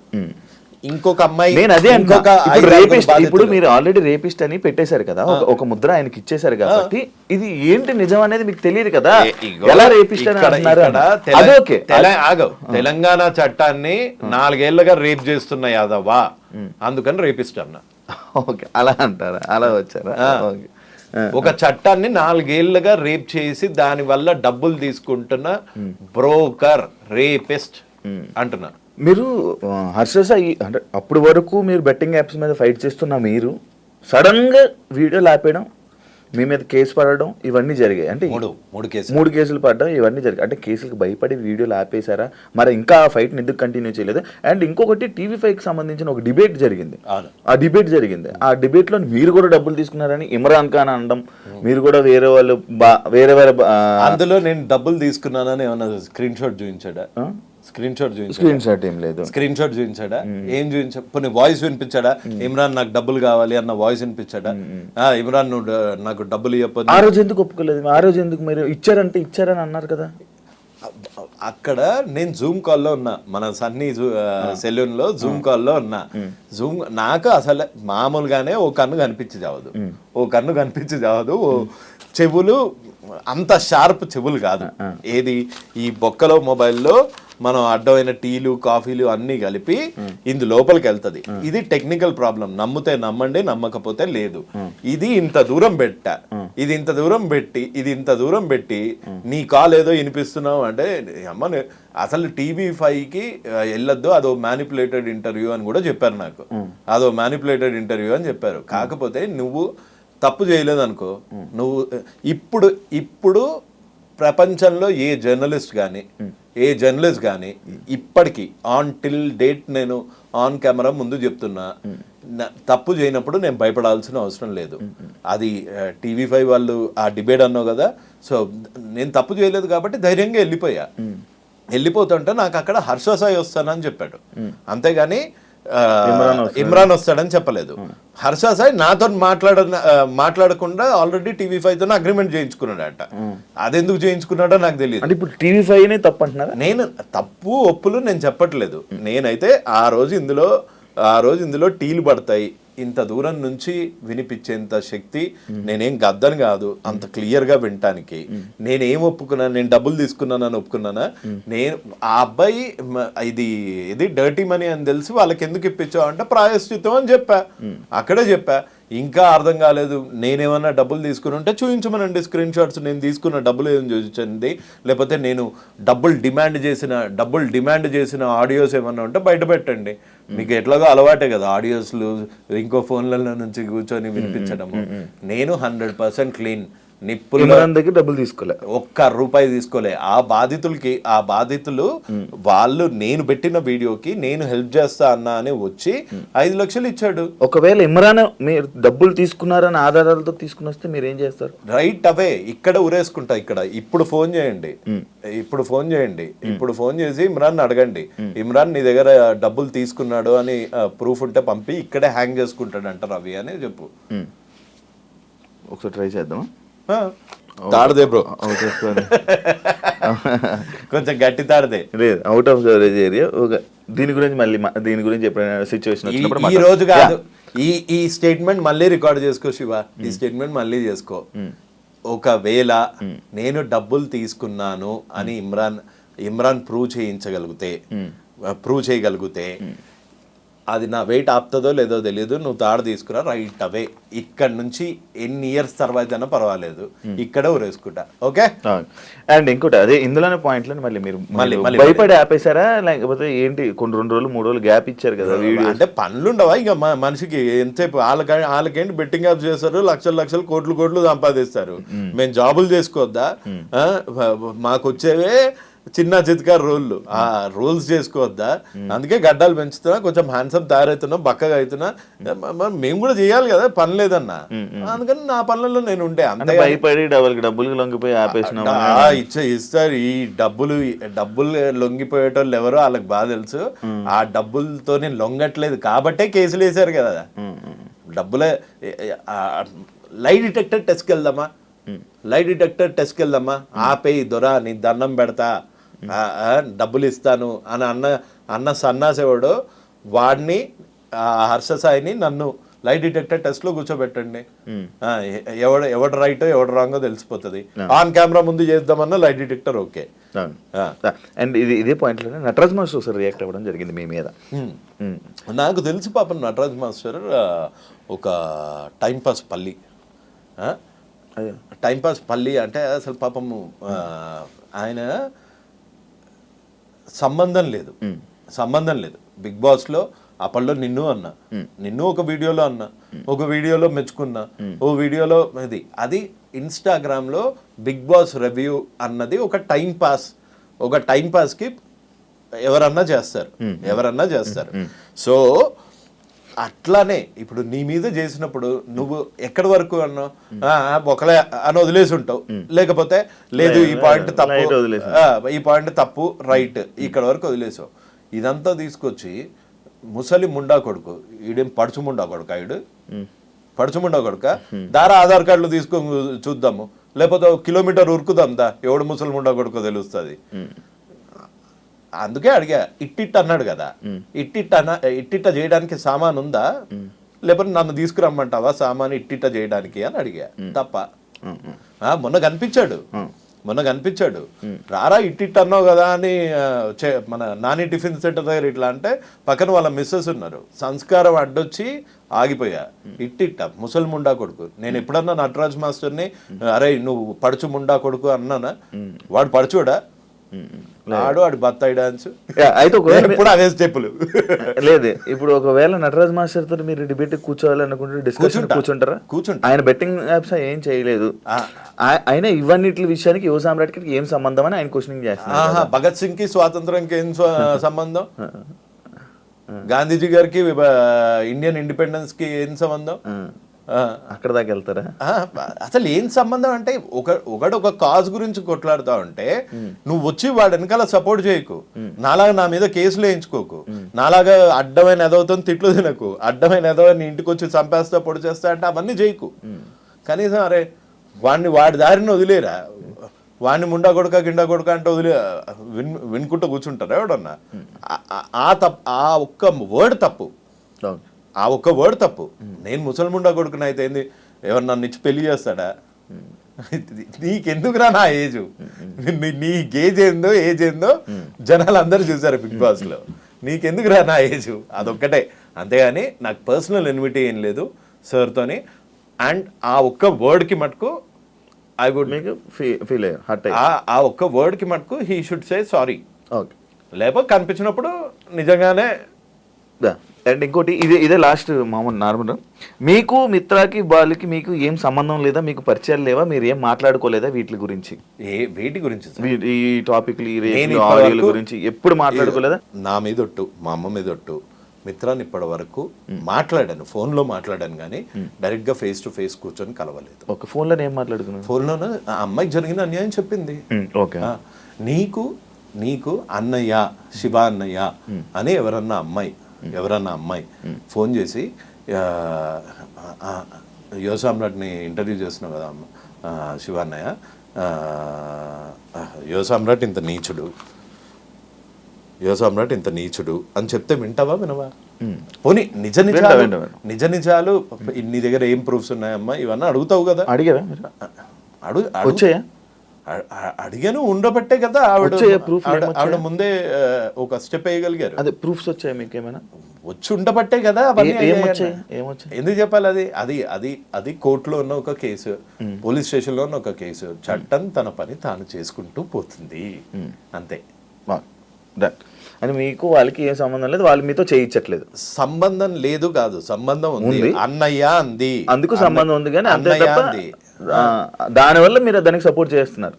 ఇంకొక అమ్మాయి, నేను అదే ఇప్పుడు మీరు ఆల్రెడీ రేపిస్ట్ అని పెట్టేశారు కదా, ఒక ముద్ర ఆయనకి ఇచ్చేసారు కాబట్టి ఇది ఏంటి నిజం అనేది మీకు తెలియదు కదా, ఎలా రేపిస్ట్ అని అంటున్నారు. తెలంగాణ చట్టాన్ని 4 ఏళ్లుగా రేప్ చేస్తున్న యాదవా, అందుకని రేపిస్ట్ అన్నా. ఓకే, అలా అంటారా? అలా వచ్చారా? ఒక చట్టాన్ని 4 ఏళ్లుగా రేప్ చేసి దాని వల్ల డబ్బులు తీసుకుంటున్న బ్రోకర్ రేపిస్ట్ అంటున్నా. మీరు హర్ష సాయి అంటే అప్పటి వరకు మీరు బెట్టింగ్ యాప్స్ మీద ఫైట్ చేస్తున్న మీరు సడన్ గా వీడియోలు ఆపేయడం, మీ మీద కేసు పడడం, ఇవన్నీ జరిగాయి. అంటే 3 కేసులు పడడం, ఇవన్నీ జరిగాయి. అంటే కేసులకు భయపడి వీడియోలు ఆపేశారా? మరి ఇంకా ఆ ఫైట్ని ఎందుకు కంటిన్యూ చేయలేదు? అండ్ ఇంకొకటి TV5కి సంబంధించిన ఒక డిబేట్ జరిగింది. ఆ డిబేట్ లో మీరు కూడా డబ్బులు తీసుకున్నారని ఇమ్రాన్ ఖాన్ అనడం, మీరు కూడా వేరే వాళ్ళు వేరే అందులో నేను డబ్బులు తీసుకున్నానని ఏమన్నా స్క్రీన్ షాట్ చూపించాడా? స్క్రీన్ షాట్ ఏం లేదు. స్క్రీన్ షాట్ చూపించాడా? ఏం చూపించా? కొన్ని వాయిస్ వినిపించాడా? ఇమ్రాన్ నాకు డబ్బులు కావాలి అన్న వాయిస్ వినిపించాడా? ఇమ్రాన్ నువ్వు నాకు డబ్బులు ఇవ్వకపోతే ఆ రోజు ఎందుకు ఒప్పుకోలేదు? ఆ రోజు ఎందుకు మీరు ఇచ్చారని అన్నారు కదా? అక్కడ నేను జూమ్ కాల్లో ఉన్నా, మన సన్నీ సెలూన్ లో జూమ్ కాల్లో ఉన్నా. నాకు అసలు మామూలుగానే ఓ కన్ను కనిపించి చావదు, చెవులు అంత షార్ప్ చెవులు కాదు. ఏది ఈ బొక్కలో మొబైల్లో మనం అడ్డమైన టీలు కాఫీలు అన్ని కలిపి ఇందు లోపలికి వెళ్తుంది. ఇది టెక్నికల్ ప్రాబ్లం, నమ్మితే నమ్మండి, నమ్మకపోతే లేదు. ఇది ఇంత దూరం పెట్టి నీ కాల్ ఏదో వినిపిస్తున్నావు అంటే అమ్మ అసలు TV5కి వెళ్ళొద్దు, అదో మ్యానిపులేటెడ్ ఇంటర్వ్యూ అని కూడా చెప్పారు నాకు. అదో మ్యానిపులేటెడ్ ఇంటర్వ్యూ అని చెప్పారు. కాకపోతే నువ్వు తప్పు చేయలేదు అనుకో, నువ్వు ఇప్పుడు ప్రపంచంలో ఏ జర్నలిస్ట్ కానీ ఇప్పటికీ ఆన్ టిల్ డేట్ నేను ఆన్ కెమెరా ముందు చెప్తున్నా, తప్పు చేయనప్పుడు నేను భయపడాల్సిన అవసరం లేదు. అది TV5 వాళ్ళు ఆ డిబేట్ అన్నావు కదా, సో నేను తప్పు చేయలేదు కాబట్టి ధైర్యంగా వెళ్ళిపోతుంటే నాకు అక్కడ హర్ష సాయి వస్తానని చెప్పాడు, అంతేగాని ఇమ్రాన్ వస్తాడని చెప్పలేదు. హర్ష సాయి నాతో మాట్లాడకుండా ఆల్రెడీ TV5తో అగ్రిమెంట్ చేయించుకున్నాడట. అదెందుకు చేయించుకున్నాడో నాకు తెలియదు. ఇప్పుడు TV5 తప్పు అంటున్నారా? నేను తప్పు ఒప్పులు నేను చెప్పట్లేదు. నేనైతే ఆ రోజు ఇందులో టీలు పడతాయి, ఇంత దూరం నుంచి వినిపించేంత శక్తి నేనేం గద్దని కాదు, అంత క్లియర్గా వినటానికి. నేనేం ఒప్పుకున్నాను? నేను డబ్బులు తీసుకున్నానని ఒప్పుకున్నానా? నేను ఆ అబ్బాయి ఇది డర్టీ మనీ అని తెలిసి వాళ్ళకి ఎందుకు ఇప్పించావు అంటే ప్రాయశ్చిత్తం అని అక్కడే చెప్పా. ఇంకా అర్థం కాలేదు, నేనేమన్నా డబ్బులు తీసుకుని ఉంటే చూపించమనండి స్క్రీన్ షాట్స్, నేను తీసుకున్న డబ్బులు ఏం చూపించండి, లేకపోతే నేను డబ్బులు డిమాండ్ చేసిన ఆడియోస్ ఏమన్నా ఉంటే బయట పెట్టండి. మీకు ఎట్లాగో అలవాటే కదా ఆడియోస్లు ఇంకో ఫోన్లలో నుంచి కూర్చొని వినిపించడము. నేను 100% క్లీన్, నిప్పుల దగ్గర డబ్బులు తీసుకోలే, ₹1 తీసుకోలే. ఆ బాధితులు వాళ్ళు నేను పెట్టిన వీడియోకి నేను హెల్ప్ చేస్తా అన్నా అని వచ్చి 5 లక్షలు ఇచ్చాడు. ఒకవేళ ఇమ్రాన్ మీరు డబ్బులు తీసుకున్నారని ఆధారాలతో తీసుకుని వస్తే మీరు ఏం చేస్తారు? రైట్ అవే ఇక్కడ ఉరేసుకుంటా. ఇప్పుడు ఫోన్ చేయండి, ఇప్పుడు ఫోన్ చేసి ఇమ్రాన్ అడగండి, ఇమ్రాన్ నీ దగ్గర డబ్బులు తీసుకున్నాడు అని ప్రూఫ్ ఉంటే పంపి ఇక్కడే హ్యాంగ్ చేసుకుంటాడు అంటారు రవి అని చెప్పు. ఒకసారి ట్రై చేద్దామా? తాడదే బ్రో, కొంచెం గట్టి తాడదే. లేదు, అవుట్ ఆఫ్ కవరేజ్ ఏరియా. దీని గురించి ఎప్పుడైనా సిచ్యువేషన్ వచ్చినప్పుడు ఈ రోజు కాదు, ఈ స్టేట్మెంట్ మళ్ళీ రికార్డ్ చేసుకో శివ, ఈ స్టేట్మెంట్ మళ్ళీ చేసుకో. ఒకవేళ నేను డబ్బులు తీసుకున్నాను అని ఇమ్రాన్ ప్రూవ్ చేయగలిగితే అది నా వెయిట్ ఆపుతుందో లేదో తెలియదు, నువ్వు తాడు తీసుకురా రైట్ అవే, ఇక్కడ నుంచి ఎన్ని ఇయర్స్ తర్వాత అయినా పర్వాలేదు, ఇక్కడే ఊరేసుకుంటా. ఓకే. అండ్ ఇంకోటి అదే ఇందులోనే పాయింట్లో మళ్ళీ మీరు మళ్ళీ భయపడి ఆపేశారా లేకపోతే ఏంటి? కొన్ని 2 రోజులు 3 రోజులు గ్యాప్ ఇచ్చారు కదా వీడియో. అంటే పనులు ఉండవా ఇక మనిషికి? ఎంతసేపు వాళ్ళకేంటి బెట్టింగ్ యాప్స్ చేస్తారు, లక్షలు కోట్లు సంపాదిస్తారు. మేము జాబులు చేసుకోవద్దా? మాకు వచ్చేవే చిన్న చితకారు రోళ్ళు, ఆ రోల్స్ చేసుకోవద్దా? అందుకే గడ్డాలు పెంచుతున్నా, కొంచెం హ్యాండ్సమ్ తయారవుతున్నా, బక్కగా అవుతున్నా. మేము కూడా చేయాలి కదా, పని లేదన్నా. అందుకని నా పనులలో నేను ఉండే. అంతే భయపడి డబ్బులు లొంగిపోయి ఆపేసిన ఇస్తారు. ఈ డబ్బులు లొంగిపోయేటోళ్ళు ఎవరో వాళ్ళకి బాగా తెలుసు. ఆ డబ్బులతో నేను లొంగట్లేదు కాబట్టే కేసులు వేశారు కదా. డబ్బులే లై డిటెక్టర్ టెస్ట్కి వెళ్దామా, ఆపేయి దొరా, నీ దండం పెడతా, డబ్బులు ఇస్తాను అని అన్న సన్నాసేవాడు వాడిని, హర్ష సాయిని నన్ను లై డిటెక్టర్ టెస్ట్ లో కూర్చోబెట్టండి. ఎవడు రైటో ఎవడు రాంగో తెలిసిపోతుంది. ఆన్ కెమెరా ముందు చేద్దామన్నా లై డిటెక్టర్ ఓకే. అండ్ ఇదే పాయింట్ లో నటరాజ్ మాస్టర్ రియాక్ట్ అవ్వడం జరిగింది మీ మీద. నాకు తెలుసు పాపం నటరాజ్ మాస్టర్ ఒక టైంపాస్ పల్లి అంటే అసలు పాపము ఆయన సంబంధం లేదు. బిగ్ బాస్ లో అప్పట్లో నిన్ను ఒక వీడియోలో అన్నా, ఒక వీడియోలో మెచ్చుకున్నా, ఓ వీడియోలో అది ఇన్స్టాగ్రామ్ లో బిగ్ బాస్ రివ్యూ అన్నది ఒక టైం పాస్ కి ఎవరన్నా చేస్తారు. సో అట్లానే ఇప్పుడు నీ మీద చేసినప్పుడు నువ్వు ఎక్కడి వరకు అన్నావు, ఒకలే అని వదిలేసి ఉంటావు, లేకపోతే లేదు ఈ పాయింట్ తప్పు రైట్ ఇక్కడ వరకు వదిలేసావు. ఇదంతా తీసుకొచ్చి ముసలి ముండా కొడుకు, ఈడేం పడుచు ముండా కొడుక దారా ఆధార్ కార్డులు తీసుకొని చూద్దాము, లేకపోతే 1 కిలోమీటర్ ఉరుకుదాం దా, ఎవడు ముసలి ముండా కొడుకో తెలుస్తుంది. అందుకే అడిగా, ఇట్టిట్ అన్నాడు కదా, ఇట్టిట్ట చేయడానికి సామాన్ ఉందా, లేకపోతే నన్ను తీసుకురమ్మంటావా సామాన్ ఇట్టిట్ట చేయడానికి అని అడిగా. తప్ప మొన్న కనిపించాడు రారా ఇట్టిట్ అన్నావు కదా అని మన నాని టిఫిన్ సెంటర్ దగ్గర ఇట్లా అంటే పక్కన వాళ్ళ మిస్సెస్ ఉన్నారు, సంస్కారం అడ్డొచ్చి ఆగిపోయా. ఇట్టిట్ట ముసలి ముండా కొడుకు. నేను ఎప్పుడన్నా నటరాజ్ మాస్టర్ని అరే నువ్వు పడుచు ముండా కొడుకు అన్నానా? వాడు పడుచోడా? ఆడు బత్తాయి డాన్స్ అయితే ఇప్పుడు అదే స్టెప్పులు లేదు. ఇప్పుడు ఒకవేళ నటరాజ్ మాస్టర్ తో మీరు డిబేట్ కూర్చోవాలనుకుంటే డిస్కషన్ కూర్చుంటారా? ఆయన బెట్టింగ్ యాప్స్ ఏం చేయలేదు, ఆయన ఇవన్నిటి విషయానికి యువ సామ్రాట్కి ఏం సంబంధం అని ఆయన క్వశ్చనింగ్ చేస్తున్నారు. భగత్ సింగ్ కి స్వాతంత్రంకి ఏం సంబంధం, గాంధీజీ గారికి ఇండియన్ ఇండిపెండెన్స్ కి ఏం సంబంధం? అక్కడ దాకా వెళ్తారా? అసలు ఏం సంబంధం అంటే ఒక కాజ్ గురించి కొట్లాడుతా ఉంటే నువ్వు వచ్చి వాడు వెనకాల సపోర్ట్ చేయకు, నాలాగా నా మీద కేసులు వేయించుకోకు, నాలాగా అడ్డమైన ఎదవుతో తిట్లు తినకు, అడ్డమైన ఎదవని ఇంటికి వచ్చి చంపేస్తా పొడి చేస్తా అంటే అవన్నీ చేయకు. కనీసం అరే వాడి దారిని వదిలేరా, వాడిని ముండా కొడుక గిండా కొడుక అంటే వినుకుంటూ కూర్చుంటారా ఎవడన్నా? ఆ ఒక్క వర్డ్ తప్పు. నేను ముసల్ముండా కొడుకుని అయితే ఏంది, ఎవరు నన్ను ఇచ్చి పెళ్లి చేస్తాడా? నీకెందుకురా నా ఏజ్, నీ ఏజ్ ఏందో జనాలు అందరూ చూసారు బిగ్ బాస్ లో, నీకెందుకురా నా ఏజ్ అదొక్కటే. అంతేగాని నాకు పర్సనల్ ఎన్విటీ ఏం లేదు సార్తోని. అండ్ ఆ ఒక్క వర్డ్కి మటుకు ఐ వుడ్ ఫీల్ ఆ ఒక్క వర్డ్కి మటుకు హీ షుడ్ సే సారీ. లేకపోతే కనిపించినప్పుడు నిజంగానే. అండ్ ఇంకోటి ఇదే లాస్ట్ మామూలు నార్మల్, మీకు మిత్రాకి వాళ్ళకి మీకు ఏం సంబంధం లేదా, మీకు పరిచయాలు లేవా, మీరు ఏం మాట్లాడుకోలేదా వీటి గురించి? వీటి గురించి ఈ టాపిక్లు ఆడియోల గురించి ఎప్పుడు మాట్లాడుకోలేదా? నా మీద ఒట్టు, మా అమ్మ మీద ఒట్టు, మిత్రాన్ని ఇప్పటి వరకు మాట్లాడాను, ఫోన్లో మాట్లాడాను కానీ డైరెక్ట్గా ఫేస్ టు ఫేస్ కూర్చొని కలవలేదు. ఒక ఫోన్లో ఏం మాట్లాడుకున్నాను? ఫోన్లోనే ఆ అమ్మాయికి జరిగిన అన్యాయం చెప్పింది. ఓకే, నీకు అన్నయ్య శివ అన్నయ్య అని ఎవరన్నా అమ్మాయి ఫోన్ చేసి, యువ సామ్రాట్ని ఇంటర్వ్యూ చేస్తున్నావు కదా శివ అన్నయ్య, యువ సామ్రాట్ ఇంత నీచుడు అని చెప్తే వినవా? పోనీ నిజ నిజాలు నీ దగ్గర ఏం ప్రూఫ్స్ ఉన్నాయమ్మా ఇవన్నీ అడుగుతావు కదా. అడిగారా? వచ్చాయా? అడిగాను, ఉండబట్టే కదా ఆవిడ ముందే ఒక స్టెప్ వేయగలిగారు. అదే ప్రూఫ్స్ వచ్చాయి మీకు ఏమైనా? వచ్చి ఉండబట్టే కదా అవన్నీ ఏమొచ్చాయి? అయ్యాయి. ఏమొచ్చాయి? ఎందుకు చెప్పాలి? అది కోర్టులో ఉన్న ఒక కేసు, పోలీస్ స్టేషన్లో ఉన్న ఒక కేసు. చట్టం తన పని తాను చేసుకుంటూ పోతుంది, అంతే. అని మీకు వాళ్ళకి ఏం సంబంధం లేదు, వాళ్ళు మీతో చేయించట్లేదు. సంబంధం లేదు కాదు, సంబంధం ఉంది. అన్నయ్య అంది, అందుకు సంబంధం ఉంది, కానీ అంతే అన్నయ్య తప్ప అంది. దానివల్ల మీరు దానికి సపోర్ట్ చేస్తున్నారు.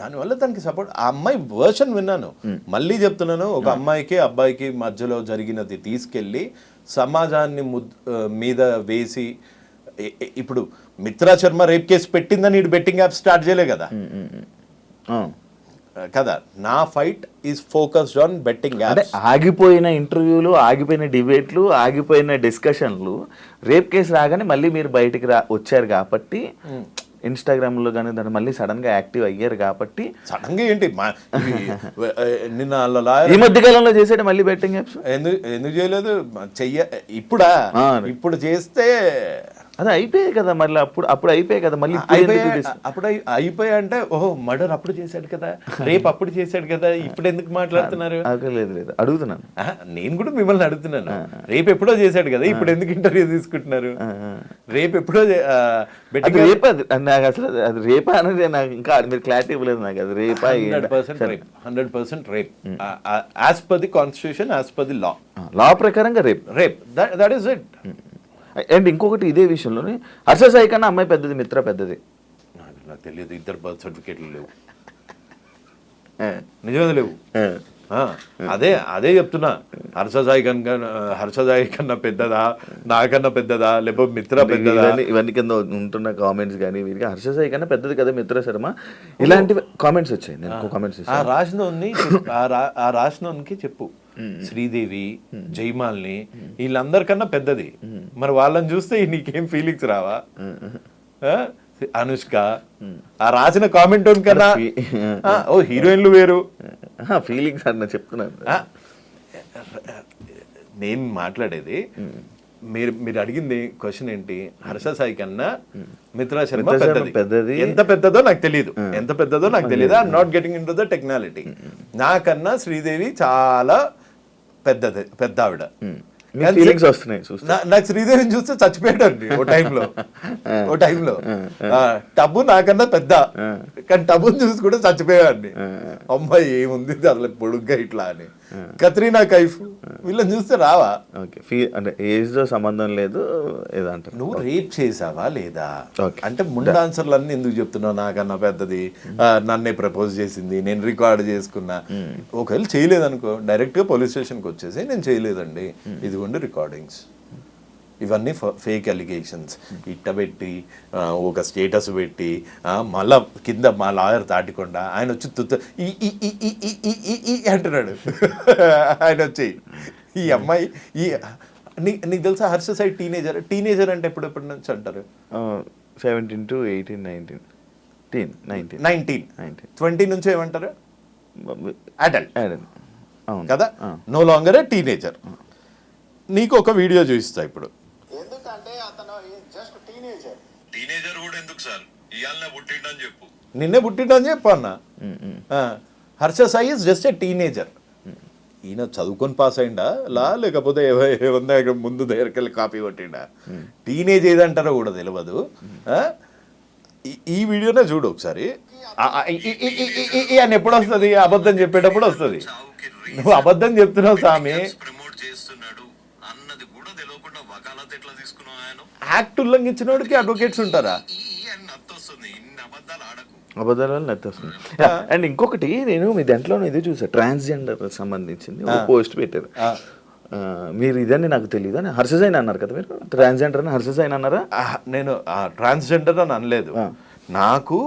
దానివల్ల దానికి సపోర్ట్. ఆ అమ్మాయి వర్షన్ విన్నాను, మళ్ళీ చెప్తున్నాను. ఒక అమ్మాయికి అబ్బాయికి మధ్యలో జరిగినది తీసుకెళ్ళి సమాజాన్ని మీద వేసి, ఇప్పుడు మిత్రా శర్మ రేప్ కేసు పెట్టిందని ఇటు బెట్టింగ్ యాప్ స్టార్ట్ చేయలే కదా కదా. నా fight is focused on betting app. ఆగిపోయిన ఇంటర్వ్యూలు, ఆగిపోయిన డిబేట్లు, ఆగిపోయిన డిస్కషన్లు, రేప్ కేసు రాగానే మళ్ళీ మీరు బయటికి వచ్చారు కాబట్టి, ఇన్స్టాగ్రామ్ లో కానీ దాన్ని మళ్ళీ సడన్ గా యాక్టివ్ అయ్యారు కాబట్టి. సడన్ గా ఏంటి నిన్న ఈ మధ్య కాలంలో చేసాడు మళ్ళీ బెట్టింగ్ యాప్స్. ఎందుకు చేయలేదు? ఇప్పుడు చేస్తే అది అయిపోయాయి కదా మళ్ళీ. అప్పుడు అయిపోయాయి కదా మళ్ళీ. అప్పుడు అయిపోయా అంటే, ఓహో మర్డర్ అప్పుడు చేశాడు కదా, రేపు అప్పుడు చేశాడు కదా, ఇప్పుడు ఎందుకు మాట్లాడుతున్నారు? లేదు అడుగుతున్నాను. నేను కూడా మిమ్మల్ని అడుగుతున్నాను, రేపు ఎప్పుడో చేశాడు కదా, ఇప్పుడు ఎందుకు ఇంటర్వ్యూ తీసుకుంటున్నారు? రేపు ఎప్పుడో రేపు నాకు అసలు అది రేపా అనేది నాకు ఇంకా మీరు క్లారిటీ ఇవ్వలేదు నాకు. అది రేపా? 100% rape, as per the constitution, as per the law ప్రకారంగా rape. That is it. And ఇంకొకటి ఇదే విషయంలోనే హర్ష సాయి కన్నా అమ్మాయి పెద్దది, మిత్ర పెద్దది. నాకు తెలియదు, ఇద్దరు బర్త్ సర్టిఫికేట్లు లేవు, నిజమే లేవు. అదే చెప్తున్నా, హర్ష సాయి కన్నా పెద్దదా, నాకన్నా పెద్దదా, లేకపోతే మిత్ర పెద్దదా? ఇవన్నీ కింద ఉంటున్న కామెంట్స్ కానీ వీరికి హర్ష సాయి కన్నా పెద్దది కదా మిత్ర శర్మ, ఇలాంటి కామెంట్స్ వచ్చాయి. నేను కామెంట్స్ ఆ రాసినోనికి చెప్పు, శ్రీదేవి, జైమాల్ని, వీళ్ళందరికన్నా పెద్దది. మరి వాళ్ళని చూస్తే నీకేం ఫీలింగ్స్ రావా? అనుష్క, ఆ రాసిన కామెంట్ కన్నా ఓ హీరోయిన్లు వేరు ఫీలింగ్స్ అన్న చెప్తున్నాను. నేను మాట్లాడేది, మీరు అడిగింది క్వశ్చన్ ఏంటి? హర్ష సాయి కన్నా మిత్రా శర్మ పెద్దది. ఎంత పెద్దదో నాకు తెలియదు, I'm not getting into the technicality. నాకన్నా శ్రీదేవి చాలా పెద్ద ఆవిడ. నాకు శ్రీదేవిని చూస్తే చచ్చిపోయాడండి ఓ టైంలో. టబ్బు నాకన్నా పెద్ద, కానీ టబ్బుని చూసి కూడా చచ్చిపోయాడండి. అమ్మాయి ఏముంది అసలు పొడుగ్గా ఇట్లా అని. కత్రీనా కైఫ్, వీళ్ళని చూస్తే రావా? అంటే ఏజ్ తో సంబంధం లేదు ఏదంటారు. నువ్వు రేప్ చేసావా లేదా అంటే ముందు ఆన్సర్లు అన్ని ఎందుకు చెప్తున్నావు? నాకన్నా పెద్దది, నన్నే ప్రపోజ్ చేసింది, నేను రికార్డ్ చేసుకున్నా. ఒకవేళ చేయలేదనుకో, డైరెక్ట్ గా పోలీస్ స్టేషన్కి వచ్చేసి నేను చేయలేదండి, ఇదిగోండి రికార్డింగ్స్. ఇవన్నీ ఫేక్ అలిగేషన్స్. ఇట్టబెట్టి ఒక స్టేటస్ పెట్టి మళ్ళా కింద మా లాయర్ దాటికుండా ఆయన వచ్చి అంటున్నాడు. ఆయన వచ్చి ఈ అమ్మాయి నీకు తెలుసా హర్ష సాయి టీనేజర్ అంటే ఎప్పుడు నుంచి అంటారు? 17 to 18, 19. 20 నుంచి ఏమంటారు? అడల్ట్ కదా, నో లాంగర్ ఏ టీనేజర్. నీకు ఒక వీడియో చూపిస్తా ఇప్పుడు. ఎందుకంటే అతను జస్ట్ టీనేజర్ కూడా ఎందుకు సార్ ఇయాలనే పుట్టిండని చెప్పు, నిన్నే పుట్టిండని చెప్పు అన్న. Harsha Sai is just a teenager. ఈయన చదువుకొని పాస్ అయిందా లేకపోతే ఏమన్నా ముందు దగ్గరికి కాపీ కొట్టిండా? టీనేజ్ ఏదంటారో కూడా తెలియదు. ఈ వీడియోనే చూడు ఒకసారి. ఆయన ఎప్పుడు వస్తుంది? అబద్ధం చెప్పేటప్పుడు వస్తుంది. నువ్వు అబద్ధం చెప్తున్నావు స్వామి. యాక్ట్ ఉల్లంఘించిన వాడికి అడ్వకేట్స్ ఉంటారా? అబద్ధాల వల్ల నెత్తి వస్తుంది. అండ్ ఇంకొకటి, నేను మీ దాంట్లో ఇది చూసా, ట్రాన్స్జెండర్ సంబంధించింది పోస్ట్ పెట్టారు. మీరు ఇదని నాకు తెలియదు అని హర్ష సాయి అన్నారు కదా, మీరు ట్రాన్స్జెండర్ అని హర్ష సాయి అన్నారా? నేను ట్రాన్స్జెండర్ అని అనలేదు. నాకు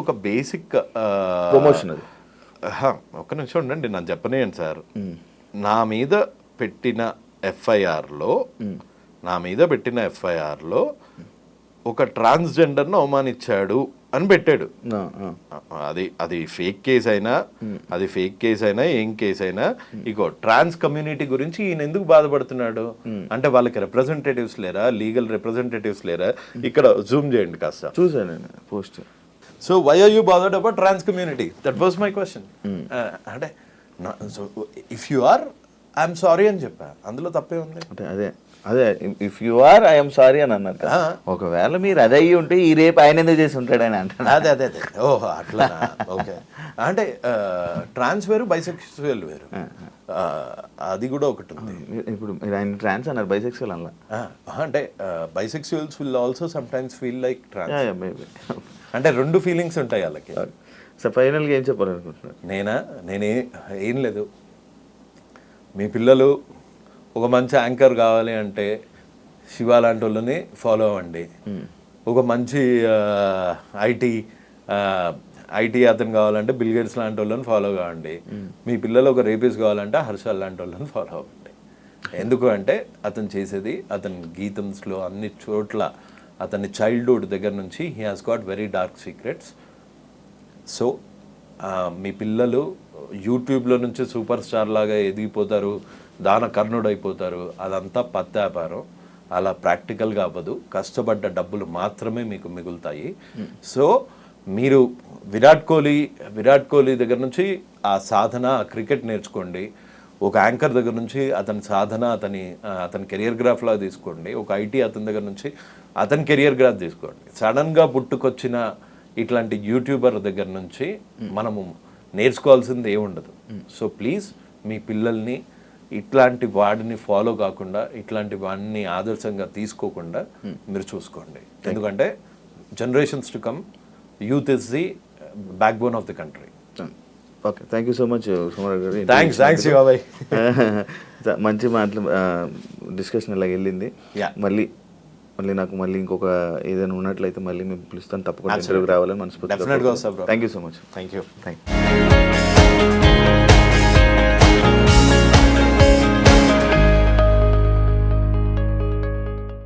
ఒక బేసిక్ ప్రమోషన్ అది. ఒక్క నిమిషం ఉండండి, నన్ను చెప్పనేయండి సార్. నా మీద పెట్టిన ఎఫ్ఐఆర్లో ఒక ట్రాన్స్జెండర్ను అవమానించాడు అని పెట్టాడు. అది ఫేక్ కేసు అయినా ఏం కేసు అయినా, ఇగో ట్రాన్స్ కమ్యూనిటీ గురించి ఈయన ఎందుకు బాధపడుతున్నాడు అంటే, వాళ్ళకి రిప్రజెంటేటివ్స్ లేరా, లీగల్ రిప్రజెంటేటివ్స్ లేరా? ఇక్కడ జూమ్ చేయండి కాస్త. చూసాను post. So why are you bothered about trans community? That was my question. అంటే if you are I'm sorry అని చెప్పా, అందులో తప్పే ఉంది. అంటే అదే if you are I'm sorry అని అన్నారు కదా. ఒకవేళ మీరు అదే అయ్యి ఉంటే ఈ రేపు ఆయన ఎందుకు చేసి ఉంటాడని అంటారు. అదే ఓహో అట్లా. ఓకే, అంటే ట్రాన్స్ వేరు, బైసెక్సువల్ వేరు, అది కూడా ఒకటి ఉంది. ఇప్పుడు మీరు ఆయన ట్రాన్స్ అన్నారు, బైసెక్సువల్ అలా. అంటే bisexuals will also sometimes feel like trans. అంటే రెండు ఫీలింగ్స్ ఉంటాయి వాళ్ళకి. సో ఫైనల్గా ఏం చెప్పాలనుకుంటున్నారు? నేనే ఏం లేదు, మీ పిల్లలు ఒక మంచి యాంకర్ కావాలి అంటే శివ లాంటి వాళ్ళని ఫాలో అవ్వండి. ఒక మంచి ఐటీ అతను కావాలంటే బిల్ గేట్స్ లాంటి వాళ్ళని ఫాలో కావండి. మీ పిల్లలు ఒక రేపిస్ట్ కావాలంటే హర్షల్ లాంటి వాళ్ళని ఫాలో అవ్వండి. ఎందుకు అంటే అతను చేసేది, అతని గీతంస్లో అన్ని చోట్ల అతని చైల్డ్హుడ్ దగ్గర నుంచి he has got very dark secrets. So మీ పిల్లలు యూట్యూబ్లో నుంచి సూపర్ స్టార్ లాగా ఎదిగిపోతారు, దాన కర్ణుడు అయిపోతారు, అదంతా పత్తాపారం. అలా ప్రాక్టికల్గా అవ్వదు. కష్టపడ్డ డబ్బులు మాత్రమే మీకు మిగులుతాయి. సో మీరు విరాట్ కోహ్లీ దగ్గర నుంచి ఆ సాధన, ఆ క్రికెట్ నేర్చుకోండి. ఒక యాంకర్ దగ్గర నుంచి అతని సాధన, అతని కెరియర్ గ్రాఫ్ లాగా తీసుకోండి. ఒక ఐటీ అతని దగ్గర నుంచి అతని కెరియర్ గ్రాఫ్ తీసుకోండి. సడన్గా పుట్టుకొచ్చిన ఇట్లాంటి యూట్యూబర్ దగ్గర నుంచి మనము నేర్చుకోవాల్సింది ఏముండదు. సో ప్లీజ్ మీ పిల్లల్ని ఇట్లాంటి వాడిని ఫాలో కాకుండా, ఇట్లాంటి వాడిని ఆదర్శంగా తీసుకోకుండా మీరు చూసుకోండి. ఎందుకంటే generations to come, youth is the back bone of the country. Okay, thank you so much Somaraju గారు. థ్యాంక్స్ బాబాయ్. మంచి మాటలు డిస్కషన్ ఇలా వెళ్ళింది. మళ్ళీ నాకు ఇంకొక ఏదైనా ఉన్నట్లయితే మళ్ళీ మేము పిలుస్తాను, తప్పకుండా ఇంటర్వ్యూకి రావాలని మనస్ఫూర్తిగా. డెఫినెట్గా వస్తా bro. Thank you so much. Thank you.